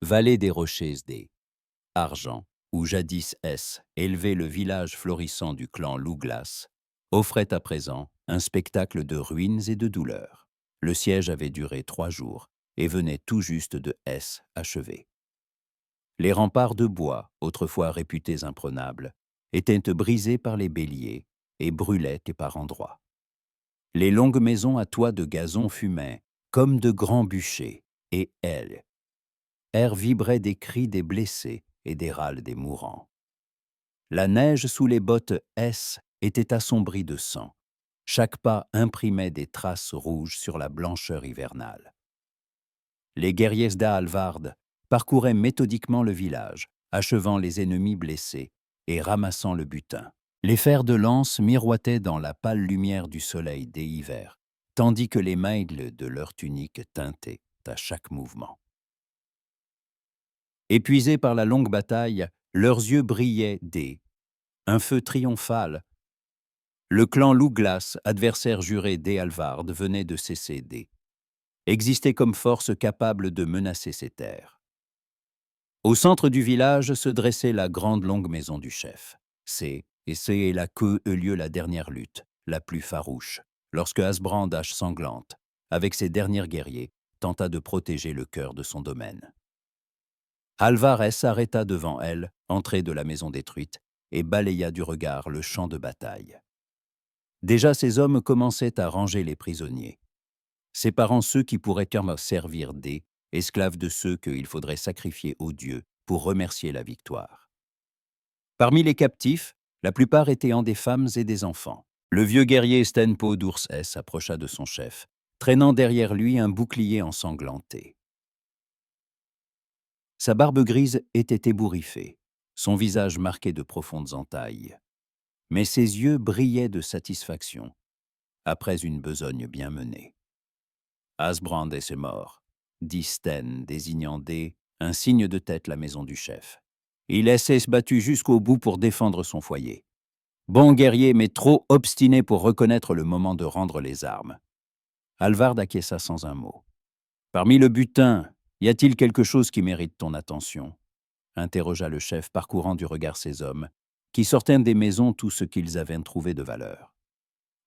Vallée des Rochers des Argent, où jadis S élevait le village florissant du clan Louglas, offrait à présent un spectacle de ruines et de douleurs. Le siège avait duré 3 jours et venait tout juste de S achever. Les remparts de bois, autrefois réputés imprenables, étaient brisés par les béliers et brûlaient par endroits. Les longues maisons à toit de gazon fumaient comme de grands bûchers, et air vibrait des cris des blessés et des râles des mourants. La neige sous les bottes S était assombrie de sang. Chaque pas imprimait des traces rouges sur la blancheur hivernale. Les guerriers d'Aalvard parcouraient méthodiquement le village, achevant les ennemis blessés et ramassant le butin. Les fers de lance miroitaient dans la pâle lumière du soleil des hivers, tandis que les mailles de leurs tuniques tintaient à chaque mouvement. Épuisés par la longue bataille, leurs yeux brillaient un feu triomphal. Le clan Louglas, adversaire juré d'Ealvard, venait de cesser existait comme force capable de menacer ses terres. Au centre du village se dressait la grande longue maison du chef. C'est là que eut lieu la dernière lutte, la plus farouche, lorsque Asbrand, hache sanglante, avec ses derniers guerriers, tenta de protéger le cœur de son domaine. Alvarez s'arrêta devant elle, entrée de la maison détruite, et balaya du regard le champ de bataille. Déjà ses hommes commençaient à ranger les prisonniers, séparant ceux qui pourraient servir esclaves de ceux qu'il faudrait sacrifier aux dieux pour remercier la victoire. Parmi les captifs, la plupart étaient des femmes et des enfants. Le vieux guerrier Stenpo d'Ours approcha de son chef, traînant derrière lui un bouclier ensanglanté. Sa barbe grise était ébouriffée, son visage marqué de profondes entailles. Mais ses yeux brillaient de satisfaction, après une besogne bien menée. Asbrand est mort, dit Sten, désignant un signe de tête la maison du chef. Il s'est battu jusqu'au bout pour défendre son foyer. Bon guerrier, mais trop obstiné pour reconnaître le moment de rendre les armes. Alvard acquiesça sans un mot. Parmi le butin, y a-t-il quelque chose qui mérite ton attention ? Interrogea le chef, parcourant du regard ses hommes, qui sortaient des maisons tout ce qu'ils avaient trouvé de valeur.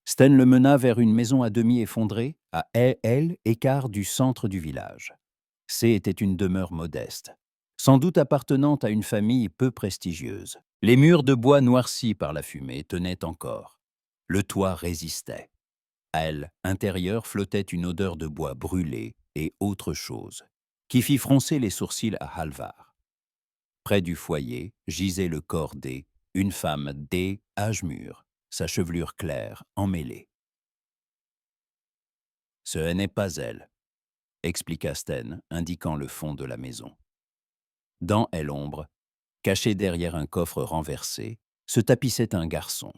Sten le mena vers une maison à demi effondrée, à écart du centre du village. Était une demeure modeste, sans doute appartenant à une famille peu prestigieuse. Les murs de bois noircis par la fumée tenaient encore. Le toit résistait. À intérieur, flottait une odeur de bois brûlé et autre chose, qui fit froncer les sourcils à Halvar. Près du foyer gisait le corps une femme âge mûr, sa chevelure claire, emmêlée. « Ce n'est pas elle », expliqua Sten, indiquant le fond de la maison. Dans l'ombre, caché derrière un coffre renversé, se tapissait un garçon.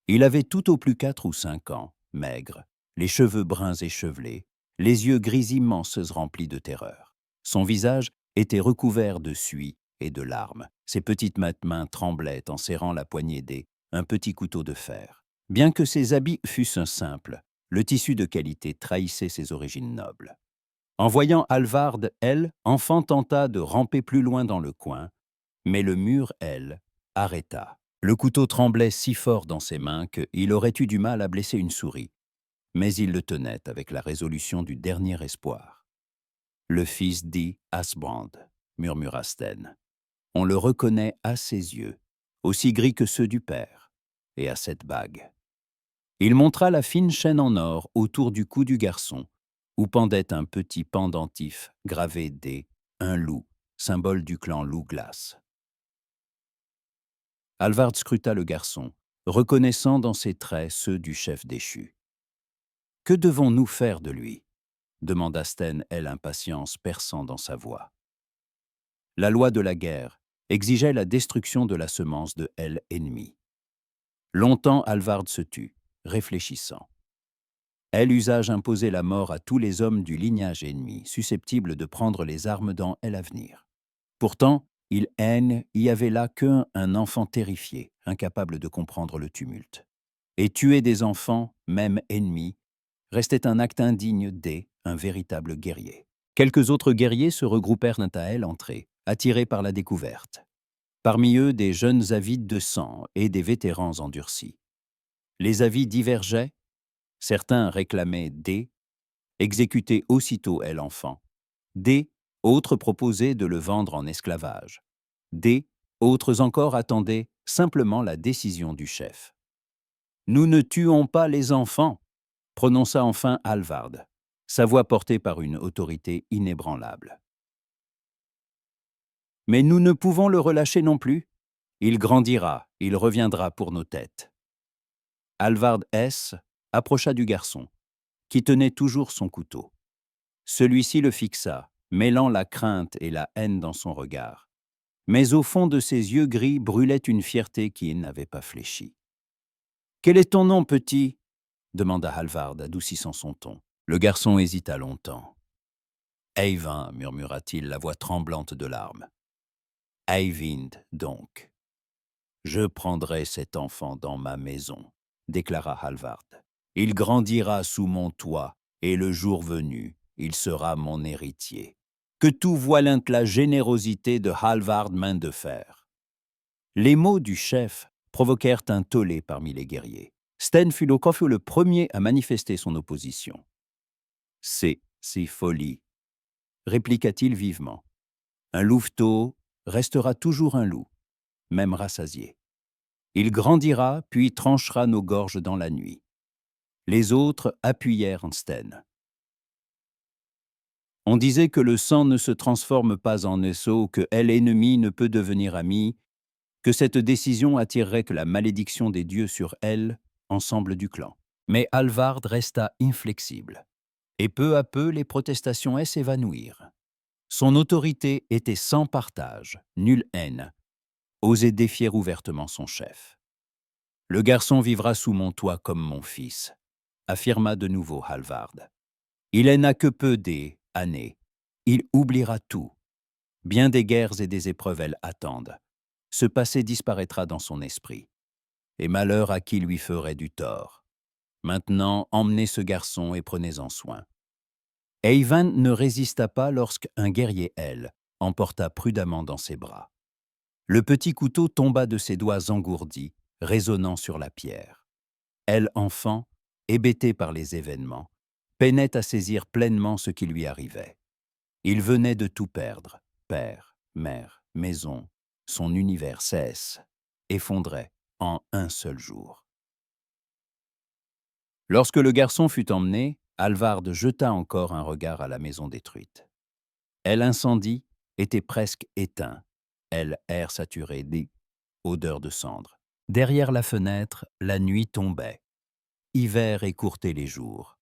Il avait tout au plus 4 ou 5 ans, maigre, les cheveux bruns échevelés, les yeux gris immenses remplis de terreur. Son visage était recouvert de suie et de larmes. Ses petites mains tremblaient en serrant la poignée un petit couteau de fer. Bien que ses habits fussent simples, le tissu de qualité trahissait ses origines nobles. En voyant Alvard, enfant tenta de ramper plus loin dans le coin, mais le mur, arrêta. Le couteau tremblait si fort dans ses mains qu'il aurait eu du mal à blesser une souris, mais il le tenait avec la résolution du dernier espoir. « Le fils Asbrand », murmura Sten. « On le reconnaît à ses yeux, aussi gris que ceux du père, et à cette bague. » Il montra la fine chaîne en or autour du cou du garçon, où pendait un petit pendentif gravé un loup, symbole du clan Louglas. Alvard scruta le garçon, reconnaissant dans ses traits ceux du chef déchu. « Que devons-nous faire de lui ?» demanda Sten, impatience perçant dans sa voix. La loi de la guerre exigeait la destruction de la semence de ennemi. Longtemps Alvard se tut, réfléchissant. Usage imposait la mort à tous les hommes du lignage ennemi, susceptibles de prendre les armes dans l'avenir. Pourtant, il y avait là qu'un enfant terrifié, incapable de comprendre le tumulte. Et tuer des enfants, même ennemis, restait un acte indigne un véritable guerrier. Quelques autres guerriers se regroupèrent à elle entrée, attirés par la découverte. Parmi eux, des jeunes avides de sang et des vétérans endurcis. Les avis divergeaient. Certains réclamaient D, exécuter aussitôt elle enfant. D, autres proposaient de le vendre en esclavage. D, autres encore attendaient simplement la décision du chef. « Nous ne tuons pas les enfants », prononça enfin Hallvard, sa voix portée par une autorité inébranlable. « Mais nous ne pouvons le relâcher non plus. Il grandira, il reviendra pour nos têtes. » Hallvard S. approcha du garçon, qui tenait toujours son couteau. Celui-ci le fixa, mêlant la crainte et la haine dans son regard. Mais au fond de ses yeux gris brûlait une fierté qui n'avait pas fléchi. « Quel est ton nom, petit ?» demanda Hallvard, adoucissant son ton. Le garçon hésita longtemps. « Eyvind » murmura-t-il, la voix tremblante de larmes. « Eyvind, donc. Je prendrai cet enfant dans ma maison, » déclara Hallvard. « Il grandira sous mon toit, et le jour venu, il sera mon héritier. Que tout voilinte la générosité de Hallvard main de fer. » Les mots du chef provoquèrent un tollé parmi les guerriers. Sten fut donc le premier à manifester son opposition. « C'est folie, » répliqua-t-il vivement. « Un louveteau restera toujours un loup, même rassasié. Il grandira, puis tranchera nos gorges dans la nuit. » Les autres appuyèrent Sten. On disait que le sang ne se transforme pas en eau, que l'ennemi ne peut devenir ami, que cette décision attirerait que la malédiction des dieux sur elle, ensemble du clan. Mais Hallvard resta inflexible, et peu à peu les protestations s'évanouirent. Son autorité était sans partage, nulle haine, osait défier ouvertement son chef. « Le garçon vivra sous mon toit comme mon fils », affirma de nouveau Hallvard. « Il n'a que peu d'années. Il oubliera tout. Bien des guerres et des épreuves attendent. Ce passé disparaîtra dans son esprit. Et malheur à qui lui ferait du tort. Maintenant, emmenez ce garçon et prenez-en soin. » Eyvind ne résista pas lorsqu'un guerrier emporta prudemment dans ses bras. Le petit couteau tomba de ses doigts engourdis, résonnant sur la pierre. Enfant, hébété par les événements, peinait à saisir pleinement ce qui lui arrivait. Il venait de tout perdre, père, mère, maison, son univers effondrait en un seul jour. Lorsque le garçon fut emmené, Hallvard jeta encore un regard à la maison détruite. L'incendie était presque éteint, air saturé odeur de cendres. Derrière la fenêtre, la nuit tombait. Hiver écourtait les jours,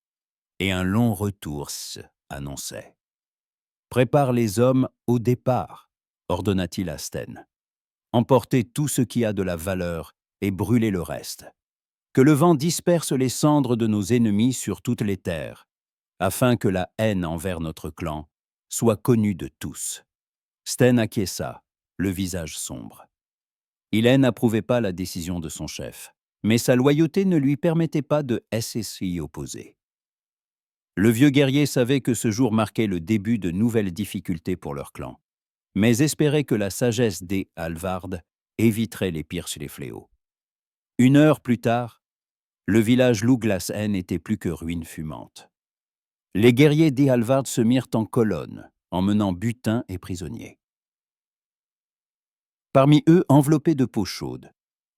et un long retour s'annonçait. « Prépare les hommes au départ, » ordonna-t-il à Sten. « Emportez tout ce qui a de la valeur et brûlez le reste. Que le vent disperse les cendres de nos ennemis sur toutes les terres, afin que la haine envers notre clan soit connue de tous. » Sten acquiesça, le visage sombre. Il n'approuvait pas la décision de son chef, mais sa loyauté ne lui permettait pas de s'y opposer. Le vieux guerrier savait que ce jour marquait le début de nouvelles difficultés pour leur clan, mais espérait que la sagesse des Hallvard éviterait les pires chez les fléaux. 1 heure plus tard, le village Louglassen n'était plus que ruine fumante. Les guerriers des Hallvard se mirent en colonne, emmenant butin et prisonniers. Parmi eux, enveloppé de peau chaude,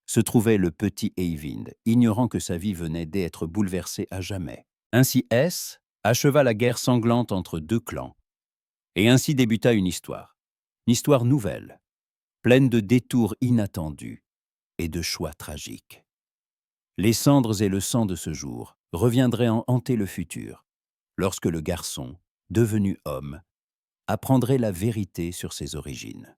se trouvait le petit Eyvind, ignorant que sa vie venait d'être bouleversée à jamais. Ainsi acheva la guerre sanglante entre 2 clans. Et ainsi débuta une histoire nouvelle, pleine de détours inattendus et de choix tragiques. Les cendres et le sang de ce jour reviendraient en hanter le futur, lorsque le garçon, devenu homme, apprendrait la vérité sur ses origines.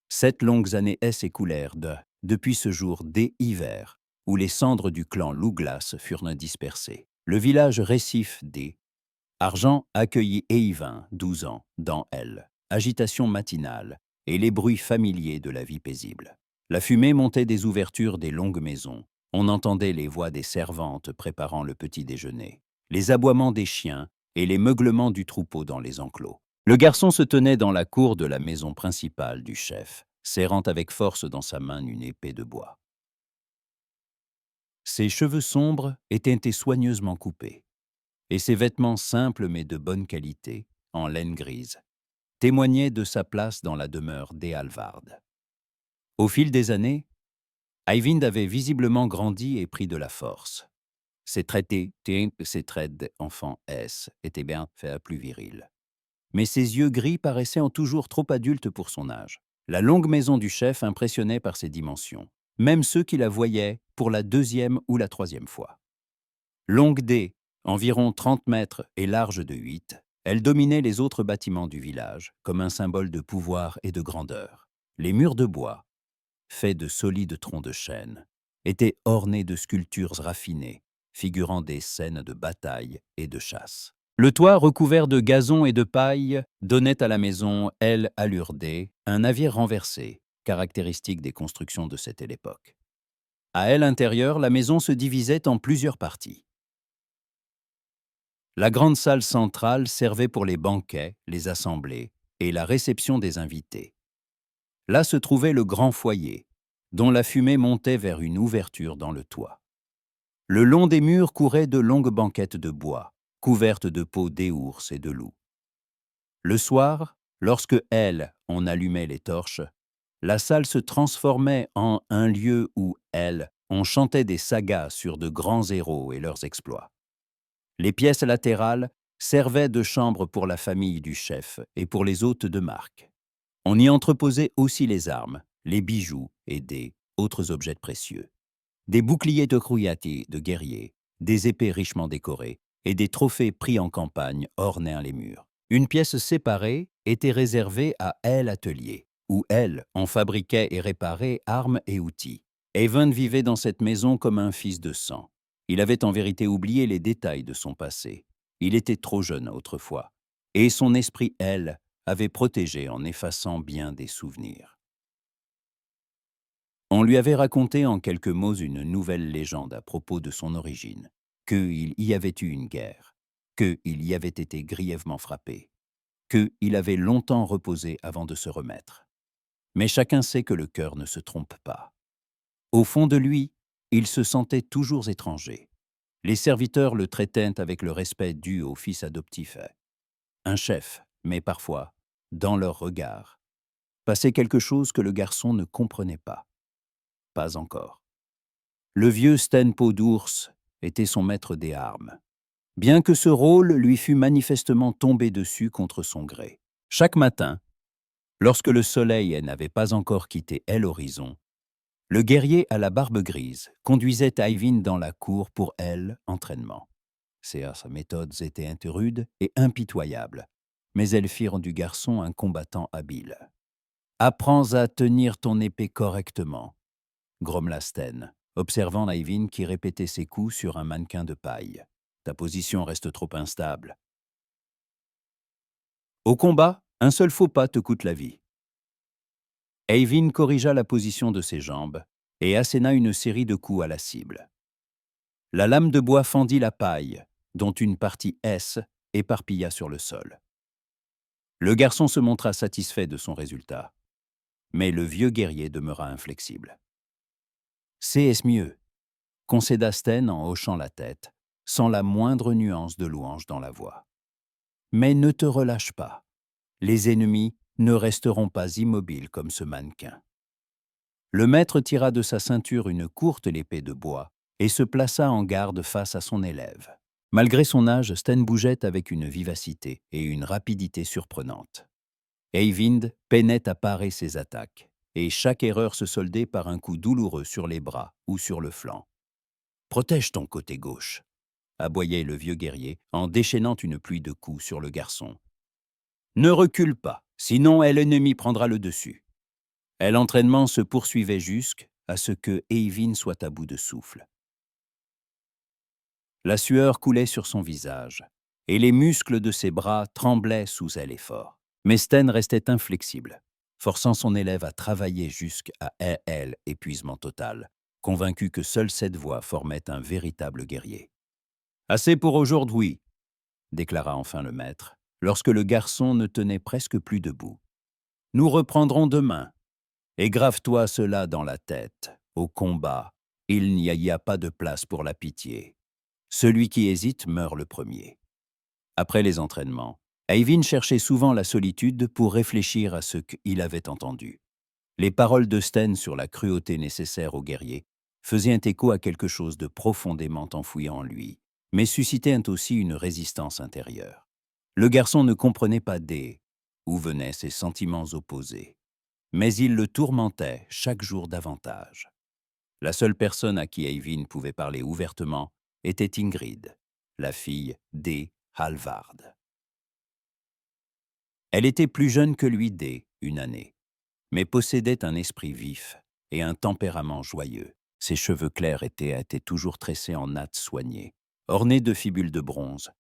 7 longues années s'écoulèrent depuis ce jour hiver, où les cendres du clan Louglas furent dispersées. Le village récif Argent accueillit Eyvind, 12 ans, dans agitation matinale et les bruits familiers de la vie paisible. La fumée montait des ouvertures des longues maisons. On entendait les voix des servantes préparant le petit déjeuner, les aboiements des chiens et les meuglements du troupeau dans les enclos. Le garçon se tenait dans la cour de la maison principale du chef, serrant avec force dans sa main une épée de bois. Ses cheveux sombres étaient soigneusement coupés, et ses vêtements simples mais de bonne qualité, en laine grise, témoignaient de sa place dans la demeure d'Ealvard. Au fil des années, Eyvind avait visiblement grandi et pris de la force. Ses traits d'enfant S étaient bien faits à plus viril. Mais ses yeux gris paraissaient en toujours trop adultes pour son âge. La longue maison du chef impressionnait par ses dimensions, même ceux qui la voyaient pour la deuxième ou la troisième fois. Longue d', environ 30 mètres et large de 8, elle dominait les autres bâtiments du village comme un symbole de pouvoir et de grandeur. Les murs de bois, faits de solides troncs de chêne, étaient ornés de sculptures raffinées, figurant des scènes de bataille et de chasse. Le toit, recouvert de gazon et de paille, donnait à la maison El Alurde un navire renversé, caractéristique des constructions de cette époque. À elle intérieure, la maison se divisait en plusieurs parties. La grande salle centrale servait pour les banquets, les assemblées et la réception des invités. Là se trouvait le grand foyer, dont la fumée montait vers une ouverture dans le toit. Le long des murs couraient de longues banquettes de bois, couvertes de peaux d'ours et de loups. Le soir, lorsque on allumait les torches, la salle se transformait en un lieu où on chantait des sagas sur de grands héros et leurs exploits. Les pièces latérales servaient de chambre pour la famille du chef et pour les hôtes de marque. On y entreposait aussi les armes, les bijoux et des autres objets précieux. Des boucliers de crouillati de guerriers, des épées richement décorées et des trophées pris en campagne ornaient les murs. Une pièce séparée était réservée à Atelier, où on fabriquait et réparait armes et outils. Eyvind vivait dans cette maison comme un fils de sang. Il avait en vérité oublié les détails de son passé. Il était trop jeune autrefois, et son esprit, avait protégé en effaçant bien des souvenirs. On lui avait raconté en quelques mots une nouvelle légende à propos de son origine, qu'il y avait eu une guerre, qu'il y avait été grièvement frappé, qu'il avait longtemps reposé avant de se remettre. Mais chacun sait que le cœur ne se trompe pas. Au fond de lui, il se sentait toujours étranger. Les serviteurs le traitaient avec le respect dû au fils adoptif. Un chef, mais parfois, dans leur regard, passait quelque chose que le garçon ne comprenait pas. Pas encore. Le vieux Stenpo d'ours était son maître des armes, bien que ce rôle lui fût manifestement tombé dessus contre son gré. Chaque matin, lorsque le soleil n'avait pas encore quitté l'horizon, le guerrier à la barbe grise conduisait Eyvind dans la cour pour entraînement. Ses méthodes étaient rudes et impitoyables, mais elles firent du garçon un combattant habile. « Apprends à tenir ton épée correctement », grommela Sten, observant Eyvind qui répétait ses coups sur un mannequin de paille. « Ta position reste trop instable. » Au combat, un seul faux pas te coûte la vie. Eyvind corrigea la position de ses jambes et asséna une série de coups à la cible. La lame de bois fendit la paille, dont une partie éparpilla sur le sol. Le garçon se montra satisfait de son résultat, mais le vieux guerrier demeura inflexible. « C'est mieux », concéda Sten en hochant la tête, sans la moindre nuance de louange dans la voix. « Mais ne te relâche pas. Les ennemis ne resteront pas immobiles comme ce mannequin. » Le maître tira de sa ceinture une courte épée de bois et se plaça en garde face à son élève. Malgré son âge, Sten bougeait avec une vivacité et une rapidité surprenantes. Eyvind peinait à parer ses attaques, et chaque erreur se soldait par un coup douloureux sur les bras ou sur le flanc. « Protège ton côté gauche », aboyait le vieux guerrier en déchaînant une pluie de coups sur le garçon. « Ne recule pas, sinon l'ennemi prendra le dessus. » L'entraînement se poursuivait jusqu'à ce que Eyvind soit à bout de souffle. La sueur coulait sur son visage, et les muscles de ses bras tremblaient sous l'effort. Mais Sten restait inflexible, forçant son élève à travailler jusqu'à épuisement total, convaincu que seule cette voie formait un véritable guerrier. « Assez pour aujourd'hui », déclara enfin le maître, lorsque le garçon ne tenait presque plus debout. Nous reprendrons demain, et grave-toi cela dans la tête. Au combat, il n'y a pas de place pour la pitié. Celui qui hésite meurt le premier. Après les entraînements, Eyvind cherchait souvent la solitude pour réfléchir à ce qu'il avait entendu. Les paroles de Sten sur la cruauté nécessaire aux guerriers faisaient écho à quelque chose de profondément enfoui en lui, mais suscitaient aussi une résistance intérieure. Le garçon ne comprenait pas d'où venaient ces sentiments opposés, mais il le tourmentait chaque jour davantage. La seule personne à qui Eyvind pouvait parler ouvertement était Ingrid, la fille Halvard. Elle était plus jeune que lui une année, mais possédait un esprit vif et un tempérament joyeux. Ses cheveux clairs étaient toujours tressés en nattes soignées, ornés de fibules de bronze,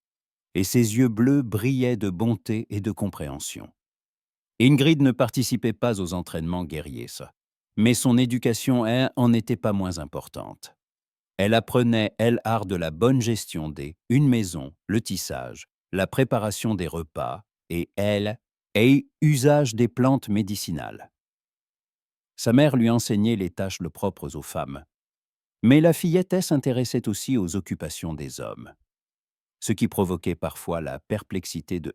et ses yeux bleus brillaient de bonté et de compréhension. Ingrid ne participait pas aux entraînements guerriers, mais son éducation en était pas moins importante. Elle apprenait, de la bonne gestion une maison, le tissage, la préparation des repas et usage des plantes médicinales. Sa mère lui enseignait les tâches propres aux femmes, mais la fillette s'intéressait aussi aux occupations des hommes, ce qui provoquait parfois la perplexité de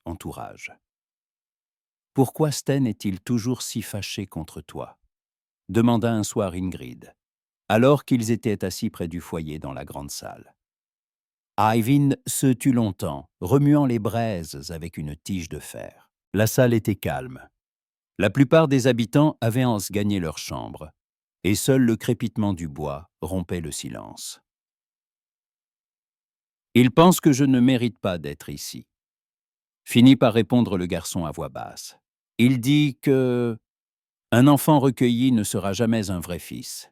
entourage. « Pourquoi Sten est-il toujours si fâché contre toi ?» demanda un soir Ingrid, alors qu'ils étaient assis près du foyer dans la grande salle. Eyvind se tut longtemps, remuant les braises avec une tige de fer. La salle était calme. La plupart des habitants avaient gagné leur chambre, et seul le crépitement du bois rompait le silence. « Il pense que je ne mérite pas d'être ici, » finit par répondre le garçon à voix basse. « Il dit que un enfant recueilli ne sera jamais un vrai fils. »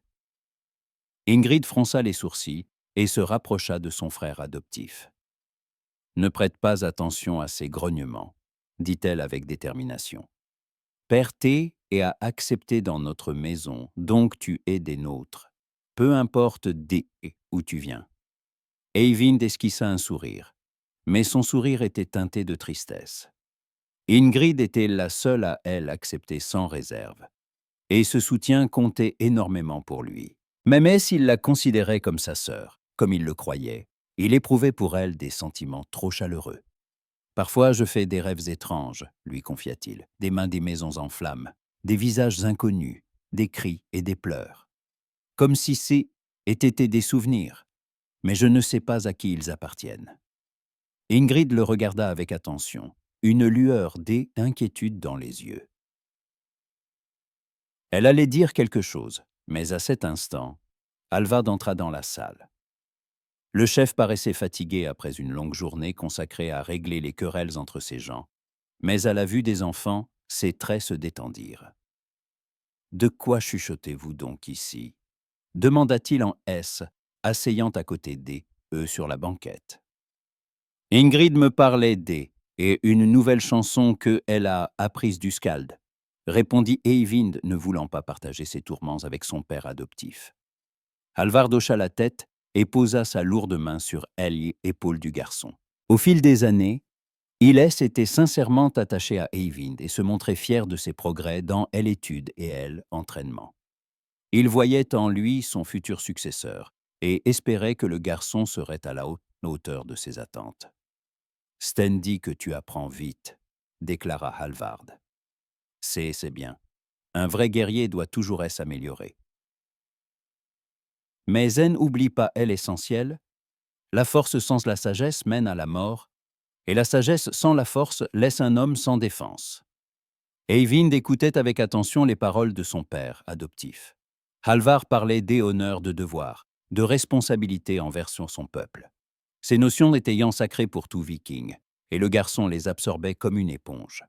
Ingrid fronça les sourcils et se rapprocha de son frère adoptif. « Ne prête pas attention à ces grognements, » dit-elle avec détermination. « Père T a accepté dans notre maison, donc tu es des nôtres. Peu importe où tu viens. » Eyvind esquissa un sourire, mais son sourire était teinté de tristesse. Ingrid était la seule à accepter sans réserve, et ce soutien comptait énormément pour lui. Même s'il la considérait comme sa sœur, comme il le croyait, il éprouvait pour elle des sentiments trop chaleureux. « Parfois, je fais des rêves étranges, » lui confia-t-il, « des maisons en flammes, des visages inconnus, des cris et des pleurs. Comme si étaient des souvenirs, mais je ne sais pas à qui ils appartiennent. » Ingrid le regarda avec attention, une lueur d'inquiétude dans les yeux. Elle allait dire quelque chose, mais à cet instant, Halvard entra dans la salle. Le chef paraissait fatigué après une longue journée consacrée à régler les querelles entre ses gens, mais à la vue des enfants, ses traits se détendirent. « De quoi chuchotez-vous donc ici ?» demanda-t-il en asseyant à côté sur la banquette. « Ingrid me parlait et une nouvelle chanson qu'elle a apprise du Skald, » répondit Eyvind, ne voulant pas partager ses tourments avec son père adoptif. Halvard hocha la tête et posa sa lourde main sur l'épaule du garçon. Au fil des années, il s'était sincèrement attaché à Eyvind et se montrait fier de ses progrès dans l'étude et entraînement. Il voyait en lui son futur successeur et espérait que le garçon serait à la hauteur de ses attentes. « Sten dit que tu apprends vite, » déclara Halvard. « C'est bien. Un vrai guerrier doit toujours s'améliorer. » Mais n'oublie pas l'essentiel, la force sans la sagesse mène à la mort, et la sagesse sans la force laisse un homme sans défense. Eyvind écoutait avec attention les paroles de son père adoptif. Halvard parlait honneurs de devoir, de responsabilité envers son peuple. Ces notions étaient sacrées pour tout viking, et le garçon les absorbait comme une éponge.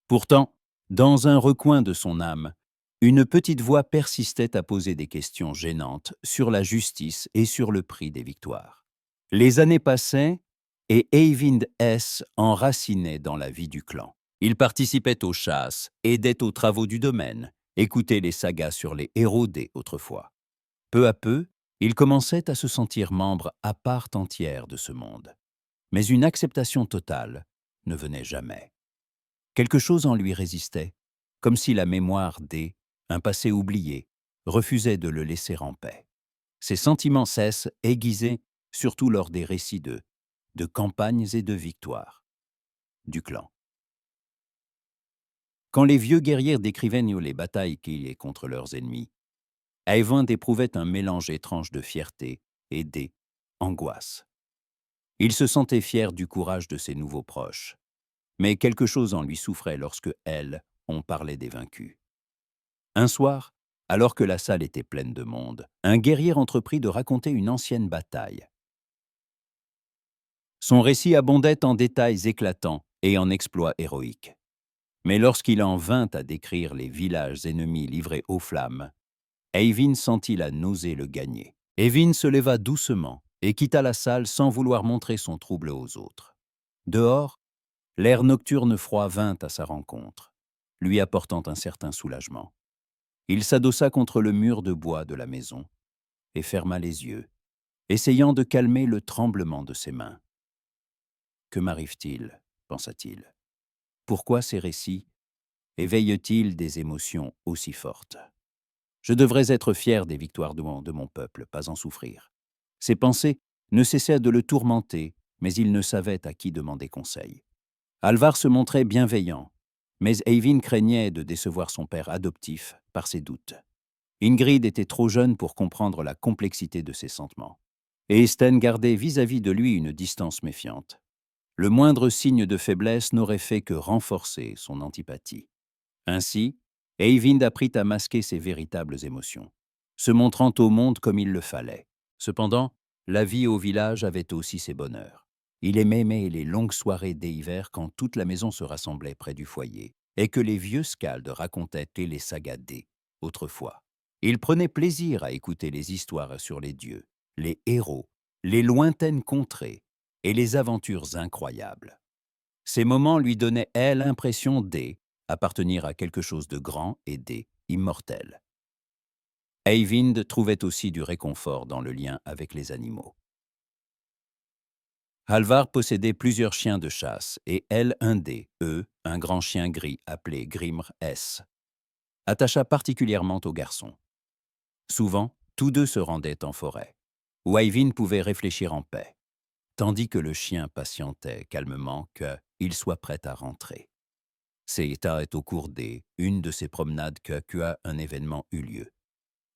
Pourtant, dans un recoin de son âme, une petite voix persistait à poser des questions gênantes sur la justice et sur le prix des victoires. Les années passaient et Eyvind enracinait dans la vie du clan. Il participait aux chasses, aidait aux travaux du domaine, écoutait les sagas sur les héros autrefois. Peu à peu, il commençait à se sentir membre à part entière de ce monde. Mais une acceptation totale ne venait jamais. Quelque chose en lui résistait, comme si la mémoire un passé oublié, refusait de le laisser en paix. Ses sentiments cessent, aiguisés, surtout lors des récits de campagnes et de victoires du clan. Quand les vieux guerriers décrivaient les batailles qu'ils aient contre leurs ennemis, Eyvind éprouvait un mélange étrange de fierté et d'angoisse. Il se sentait fier du courage de ses nouveaux proches, mais quelque chose en lui souffrait lorsque on parlait des vaincus. Un soir, alors que la salle était pleine de monde, un guerrier entreprit de raconter une ancienne bataille. Son récit abondait en détails éclatants et en exploits héroïques. Mais lorsqu'il en vint à décrire les villages ennemis livrés aux flammes, Eyvind sentit la nausée le gagner. Eyvind se leva doucement et quitta la salle sans vouloir montrer son trouble aux autres. Dehors, l'air nocturne froid vint à sa rencontre, lui apportant un certain soulagement. Il s'adossa contre le mur de bois de la maison et ferma les yeux, essayant de calmer le tremblement de ses mains. « Que m'arrive-t-il » pensa-t-il. « Pourquoi ces récits éveillent-ils des émotions aussi fortes ? Je devrais être fier des victoires de mon peuple, pas en souffrir. » Ses pensées ne cessaient de le tourmenter, mais il ne savait à qui demander conseil. Alvar se montrait bienveillant, mais Eyvind craignait de décevoir son père adoptif par ses doutes. Ingrid était trop jeune pour comprendre la complexité de ses sentiments, et Sten gardait vis-à-vis de lui une distance méfiante. Le moindre signe de faiblesse n'aurait fait que renforcer son antipathie. Ainsi, Eyvind apprit à masquer ses véritables émotions, se montrant au monde comme il le fallait. Cependant, la vie au village avait aussi ses bonheurs. Il aimait les longues soirées d'hiver quand toute la maison se rassemblait près du foyer et que les vieux skalds racontaient les sagas autrefois. Il prenait plaisir à écouter les histoires sur les dieux, les héros, les lointaines contrées et les aventures incroyables. Ces moments lui donnaient, l'impression appartenir à quelque chose de grand et immortel. Eyvind trouvait aussi du réconfort dans le lien avec les animaux. Halvar possédait plusieurs chiens de chasse et un grand chien gris appelé Grimr S, attacha particulièrement au garçon. Souvent, tous deux se rendaient en forêt, où Eyvind pouvait réfléchir en paix, tandis que le chien patientait calmement qu'il soit prêt à rentrer. C'est au cours une de ces promenades que un événement eut lieu,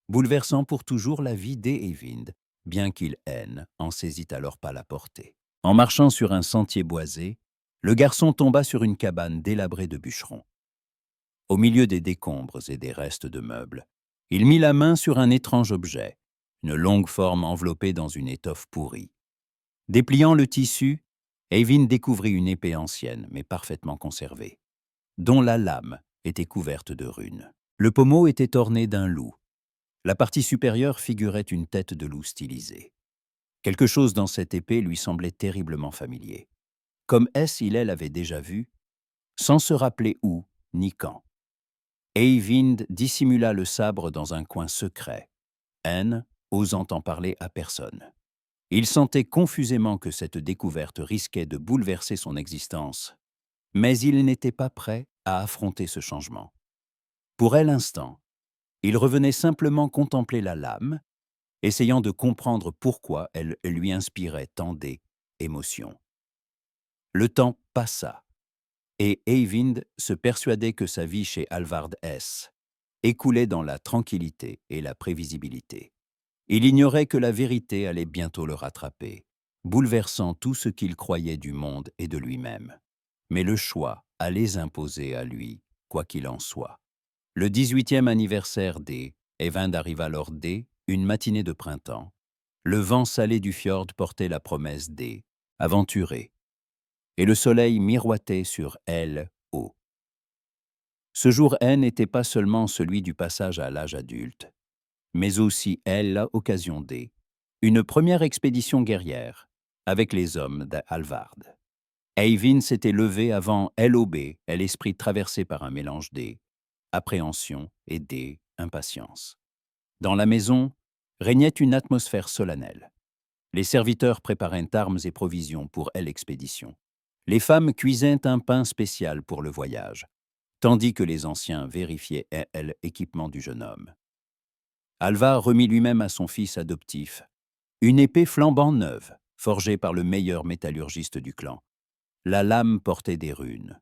bouleversant pour toujours la vie d'Eyvind, bien qu'il en saisit alors pas la portée. En marchant sur un sentier boisé, le garçon tomba sur une cabane délabrée de bûcherons. Au milieu des décombres et des restes de meubles, il mit la main sur un étrange objet, une longue forme enveloppée dans une étoffe pourrie. Dépliant le tissu, Eyvind découvrit une épée ancienne mais parfaitement conservée, dont la lame était couverte de runes. Le pommeau était orné d'un loup. La partie supérieure figurait une tête de loup stylisée. Quelque chose dans cette épée lui semblait terriblement familier, comme il l'avait déjà vu, sans se rappeler où ni quand. Eyvind dissimula le sabre dans un coin secret, osant en parler à personne. Il sentait confusément que cette découverte risquait de bouleverser son existence, mais il n'était pas prêt à affronter ce changement. Pour l'instant, il revenait simplement contempler la lame, essayant de comprendre pourquoi elle lui inspirait tant d'émotions. Le temps passa, et Eyvind se persuadait que sa vie chez Alvard S écoulait dans la tranquillité et la prévisibilité. Il ignorait que la vérité allait bientôt le rattraper, bouleversant tout ce qu'il croyait du monde et de lui-même. Mais le choix allait imposer à lui, quoi qu'il en soit. Le 18e anniversaire Eyvind arriva lors une matinée de printemps. Le vent salé du fjord portait la promesse aventuré, et le soleil miroitait sur haut. Ce jour n'était pas seulement celui du passage à l'âge adulte, mais aussi l'occasion une première expédition guerrière avec les hommes d'Alvard. Eyvind s'était levé avant LOB, l'esprit traversé par un mélange appréhension et impatience. Dans la maison régnait une atmosphère solennelle. Les serviteurs préparaient armes et provisions pour l'expédition. Les femmes cuisaient un pain spécial pour le voyage, tandis que les anciens vérifiaient l'équipement du jeune homme. Alvar remit lui-même à son fils adoptif une épée flambant neuve, forgée par le meilleur métallurgiste du clan. La lame portait des runes.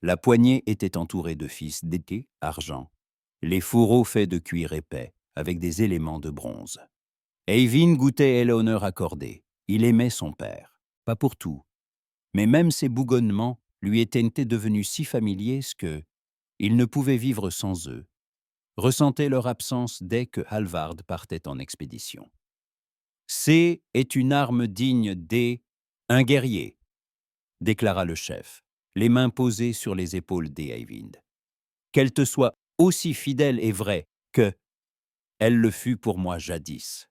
La poignée était entourée de fils d'été, argent. Les fourreaux faits de cuir épais, avec des éléments de bronze. Eyvind goûtait l'honneur accordé. Il aimait son père. Pas pour tout. Mais même ses bougonnements lui étaient devenus si familiers que il ne pouvait vivre sans eux. Ressentait leur absence dès que Halvard partait en expédition. C'est est une arme digne un guerrier, déclara le chef, les mains posées sur les épaules d'Eyvind. Qu'elle te soit aussi fidèle et vraie que elle le fut pour moi jadis.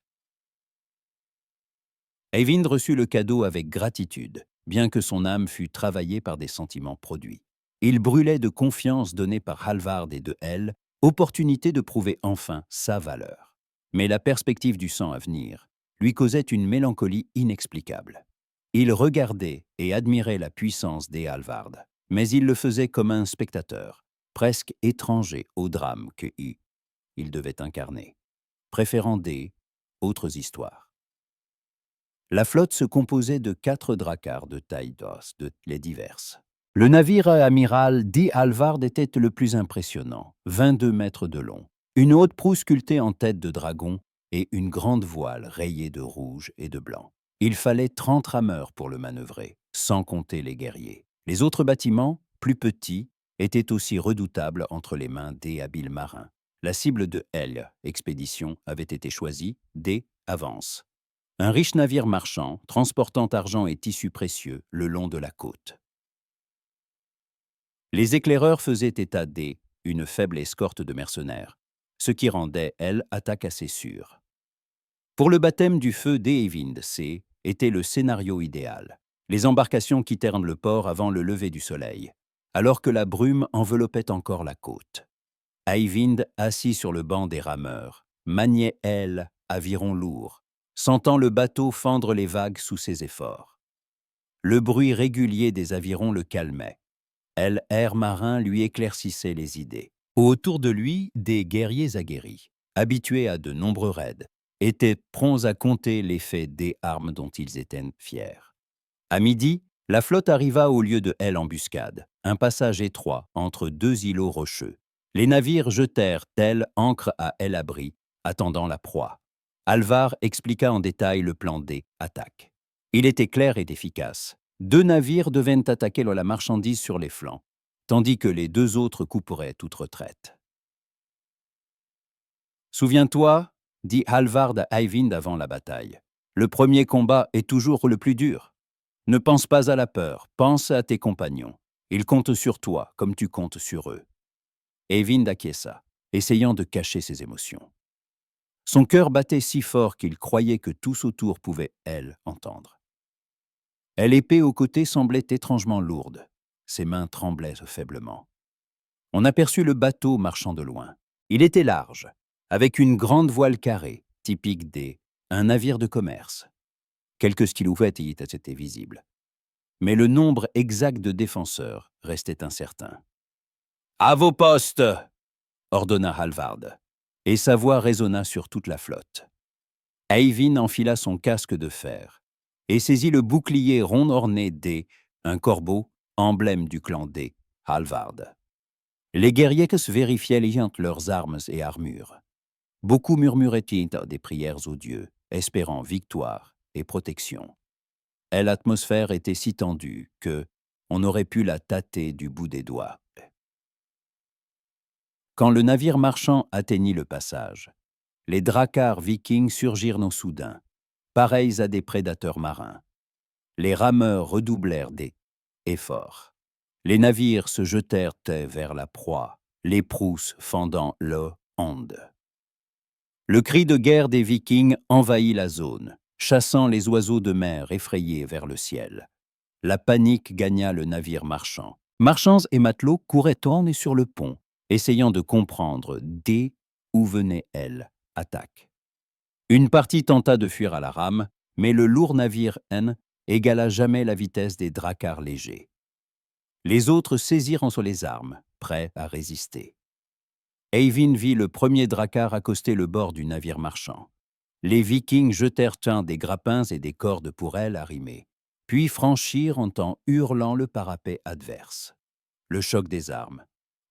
Eyvind reçut le cadeau avec gratitude, bien que son âme fût travaillée par des sentiments produits. Il brûlait de confiance donnée par Halvard et de elle, opportunité de prouver enfin sa valeur. Mais la perspective du sang à venir lui causait une mélancolie inexplicable. Il regardait et admirait la puissance des Halvard, mais il le faisait comme un spectateur, presque étranger au drame que il devait incarner, préférant des autres histoires. La flotte se composait de 4 dracars de taille d'os, les diverses. Le navire amiral dit Halvard était le plus impressionnant, 22 mètres de long, une haute proue sculptée en tête de dragon et une grande voile rayée de rouge et de blanc. Il fallait 30 rameurs pour le manœuvrer, sans compter les guerriers. Les autres bâtiments, plus petits, étaient aussi redoutables entre les mains des habiles marins. La cible de expédition avait été choisie dès avance. Un riche navire marchand, transportant argent et tissus précieux le long de la côte. Les éclaireurs faisaient état une faible escorte de mercenaires, ce qui rendait, attaque assez sûre. Pour le baptême du feu d'Eyvind, était le scénario idéal. Les embarcations quittèrent le port avant le lever du soleil, alors que la brume enveloppait encore la côte. Eyvind, assis sur le banc des rameurs, maniait, aviron lourd, sentant le bateau fendre les vagues sous ses efforts. Le bruit régulier des avirons le calmait. L'air marin lui éclaircissait les idées. Autour de lui, des guerriers aguerris, habitués à de nombreux raids, étaient prompts à compter l'effet des armes dont ils étaient fiers. À midi, la flotte arriva au lieu de l'embuscade, un passage étroit entre 2 îlots rocheux. Les navires jetèrent ancre à l'abri, attendant la proie. Alvar expliqua en détail le plan attaque. Il était clair et efficace. 2 navires devaient attaquer la marchandise sur les flancs, tandis que les 2 autres couperaient toute retraite. « Souviens-toi, dit Halvard à Eyvind avant la bataille, le premier combat est toujours le plus dur. Ne pense pas à la peur, pense à tes compagnons. Ils comptent sur toi, comme tu comptes sur eux. » Eyvind acquiesça, essayant de cacher ses émotions. Son cœur battait si fort qu'il croyait que tous autour pouvaient, entendre. L'épée au côté semblait étrangement lourde. Ses mains tremblaient faiblement. On aperçut le bateau marchant de loin. Il était large, avec une grande voile carrée, typique un navire de commerce. Quelques stylouettes y étaient visibles. Mais le nombre exact de défenseurs restait incertain. « À vos postes !» ordonna Halvard, et sa voix résonna sur toute la flotte. Eyvind enfila son casque de fer et saisit le bouclier rond orné un corbeau, emblème du clan Halvard. Les guerriers vérifiaient leurs armes et armures. Beaucoup murmuraient-ils des prières aux dieux, espérant victoire et protection. L'atmosphère était si tendue que on aurait pu la tâter du bout des doigts. Quand le navire marchand atteignit le passage, les dracars vikings surgirent en soudain, pareils à des prédateurs marins. Les rameurs redoublèrent efforts. Les navires se jetèrent vers la proie, les prousses fendant le onde. Le cri de guerre des Vikings envahit la zone, chassant les oiseaux de mer effrayés vers le ciel. La panique gagna le navire marchand. Marchands et matelots couraient en et sur le pont, essayant de comprendre où venait attaque. Une partie tenta de fuir à la rame, mais le lourd navire N égala jamais la vitesse des dracars légers. Les autres saisirent sur les armes, prêts à résister. Eyvind vit le premier drakkar accoster le bord du navire marchand. Les Vikings jetèrent un des grappins et des cordes pour ailes arrimées, puis franchirent en hurlant le parapet adverse. Le choc des armes,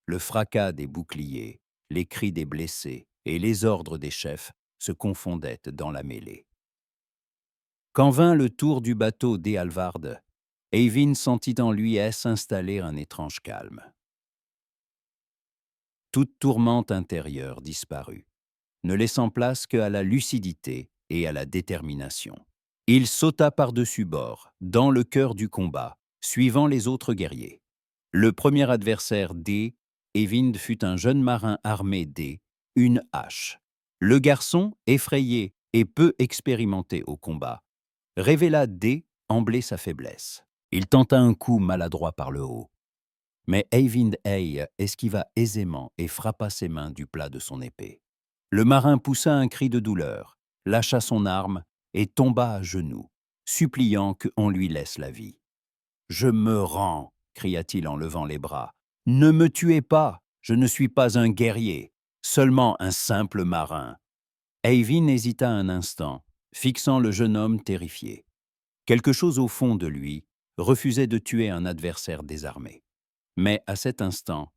le fracas des boucliers, les cris des blessés et les ordres des chefs se confondaient dans la mêlée. Quand vint le tour du bateau d'Ealvard, Eyvind sentit en lui s'installer un étrange calme. Toute tourmente intérieure disparut, ne laissant place qu'à la lucidité et à la détermination. Il sauta par-dessus bord, dans le cœur du combat, suivant les autres guerriers. Le premier adversaire Eyvind fut un jeune marin armé une hache. Le garçon, effrayé et peu expérimenté au combat, révéla d'emblée sa faiblesse. Il tenta un coup maladroit par le haut. Mais Eyvind esquiva aisément et frappa ses mains du plat de son épée. Le marin poussa un cri de douleur, lâcha son arme et tomba à genoux, suppliant qu'on lui laisse la vie. « Je me rends !» cria-t-il en levant les bras. « Ne me tuez pas, je ne suis pas un guerrier, seulement un simple marin. » Eyvind hésita un instant, fixant le jeune homme terrifié. Quelque chose au fond de lui refusait de tuer un adversaire désarmé. Mais à cet instant,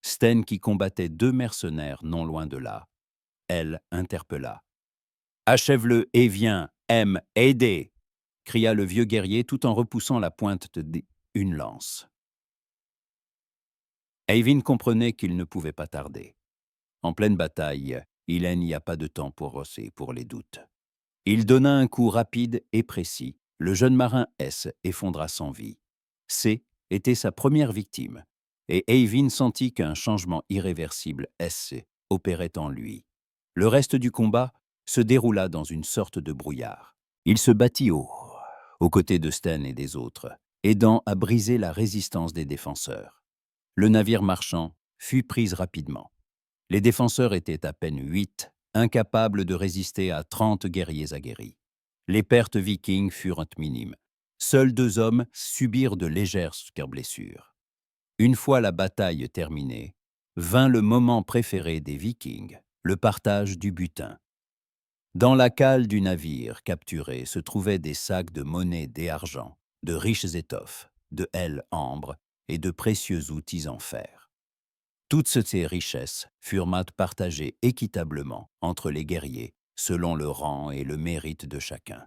Sten, qui combattait 2 mercenaires non loin de là, elle interpella. « Achève-le et viens, aider !» cria le vieux guerrier tout en repoussant la pointe d'une lance. Eyvind comprenait qu'il ne pouvait pas tarder. En pleine bataille, il n'y a pas de temps pour rosser pour les doutes. Il donna un coup rapide et précis. Le jeune marin effondra sans vie. Était sa première victime, et Eyvind sentit qu'un changement irréversible opérait en lui. Le reste du combat se déroula dans une sorte de brouillard. Il se battit aux côtés de Sten et des autres, aidant à briser la résistance des défenseurs. Le navire marchand fut pris rapidement. Les défenseurs étaient à peine 8, incapables de résister à 30 guerriers aguerris. Les pertes vikings furent minimes. Seuls 2 hommes subirent de légères blessures. Une fois la bataille terminée, vint le moment préféré des Vikings, le partage du butin. Dans la cale du navire capturé se trouvaient des sacs de monnaie d'argent, de riches étoffes, de ailes ambre et de précieux outils en fer. Toutes ces richesses furent partagées équitablement entre les guerriers, selon le rang et le mérite de chacun.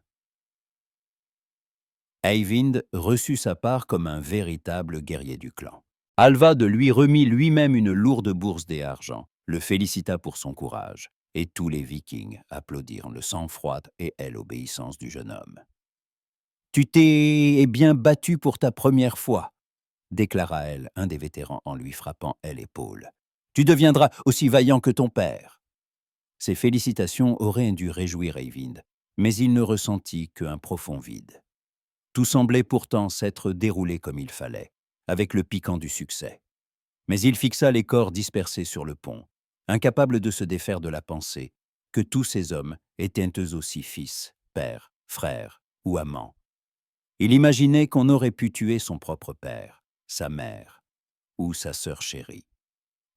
Eyvind reçut sa part comme un véritable guerrier du clan. Alvad lui remit lui-même une lourde bourse d'argent, le félicita pour son courage, et tous les Vikings applaudirent le sang-froid et l'obéissance du jeune homme. « Tu t'es bien battu pour ta première fois », déclara un des vétérans en lui frappant l'épaule. « Tu deviendras aussi vaillant que ton père. » Ces félicitations auraient dû réjouir Eyvind, mais il ne ressentit qu'un profond vide. Tout semblait pourtant s'être déroulé comme il fallait, avec le piquant du succès. Mais il fixa les corps dispersés sur le pont, incapable de se défaire de la pensée que tous ces hommes étaient eux aussi fils, pères, frères ou amants. Il imaginait qu'on aurait pu tuer son propre père, sa mère ou sa sœur chérie.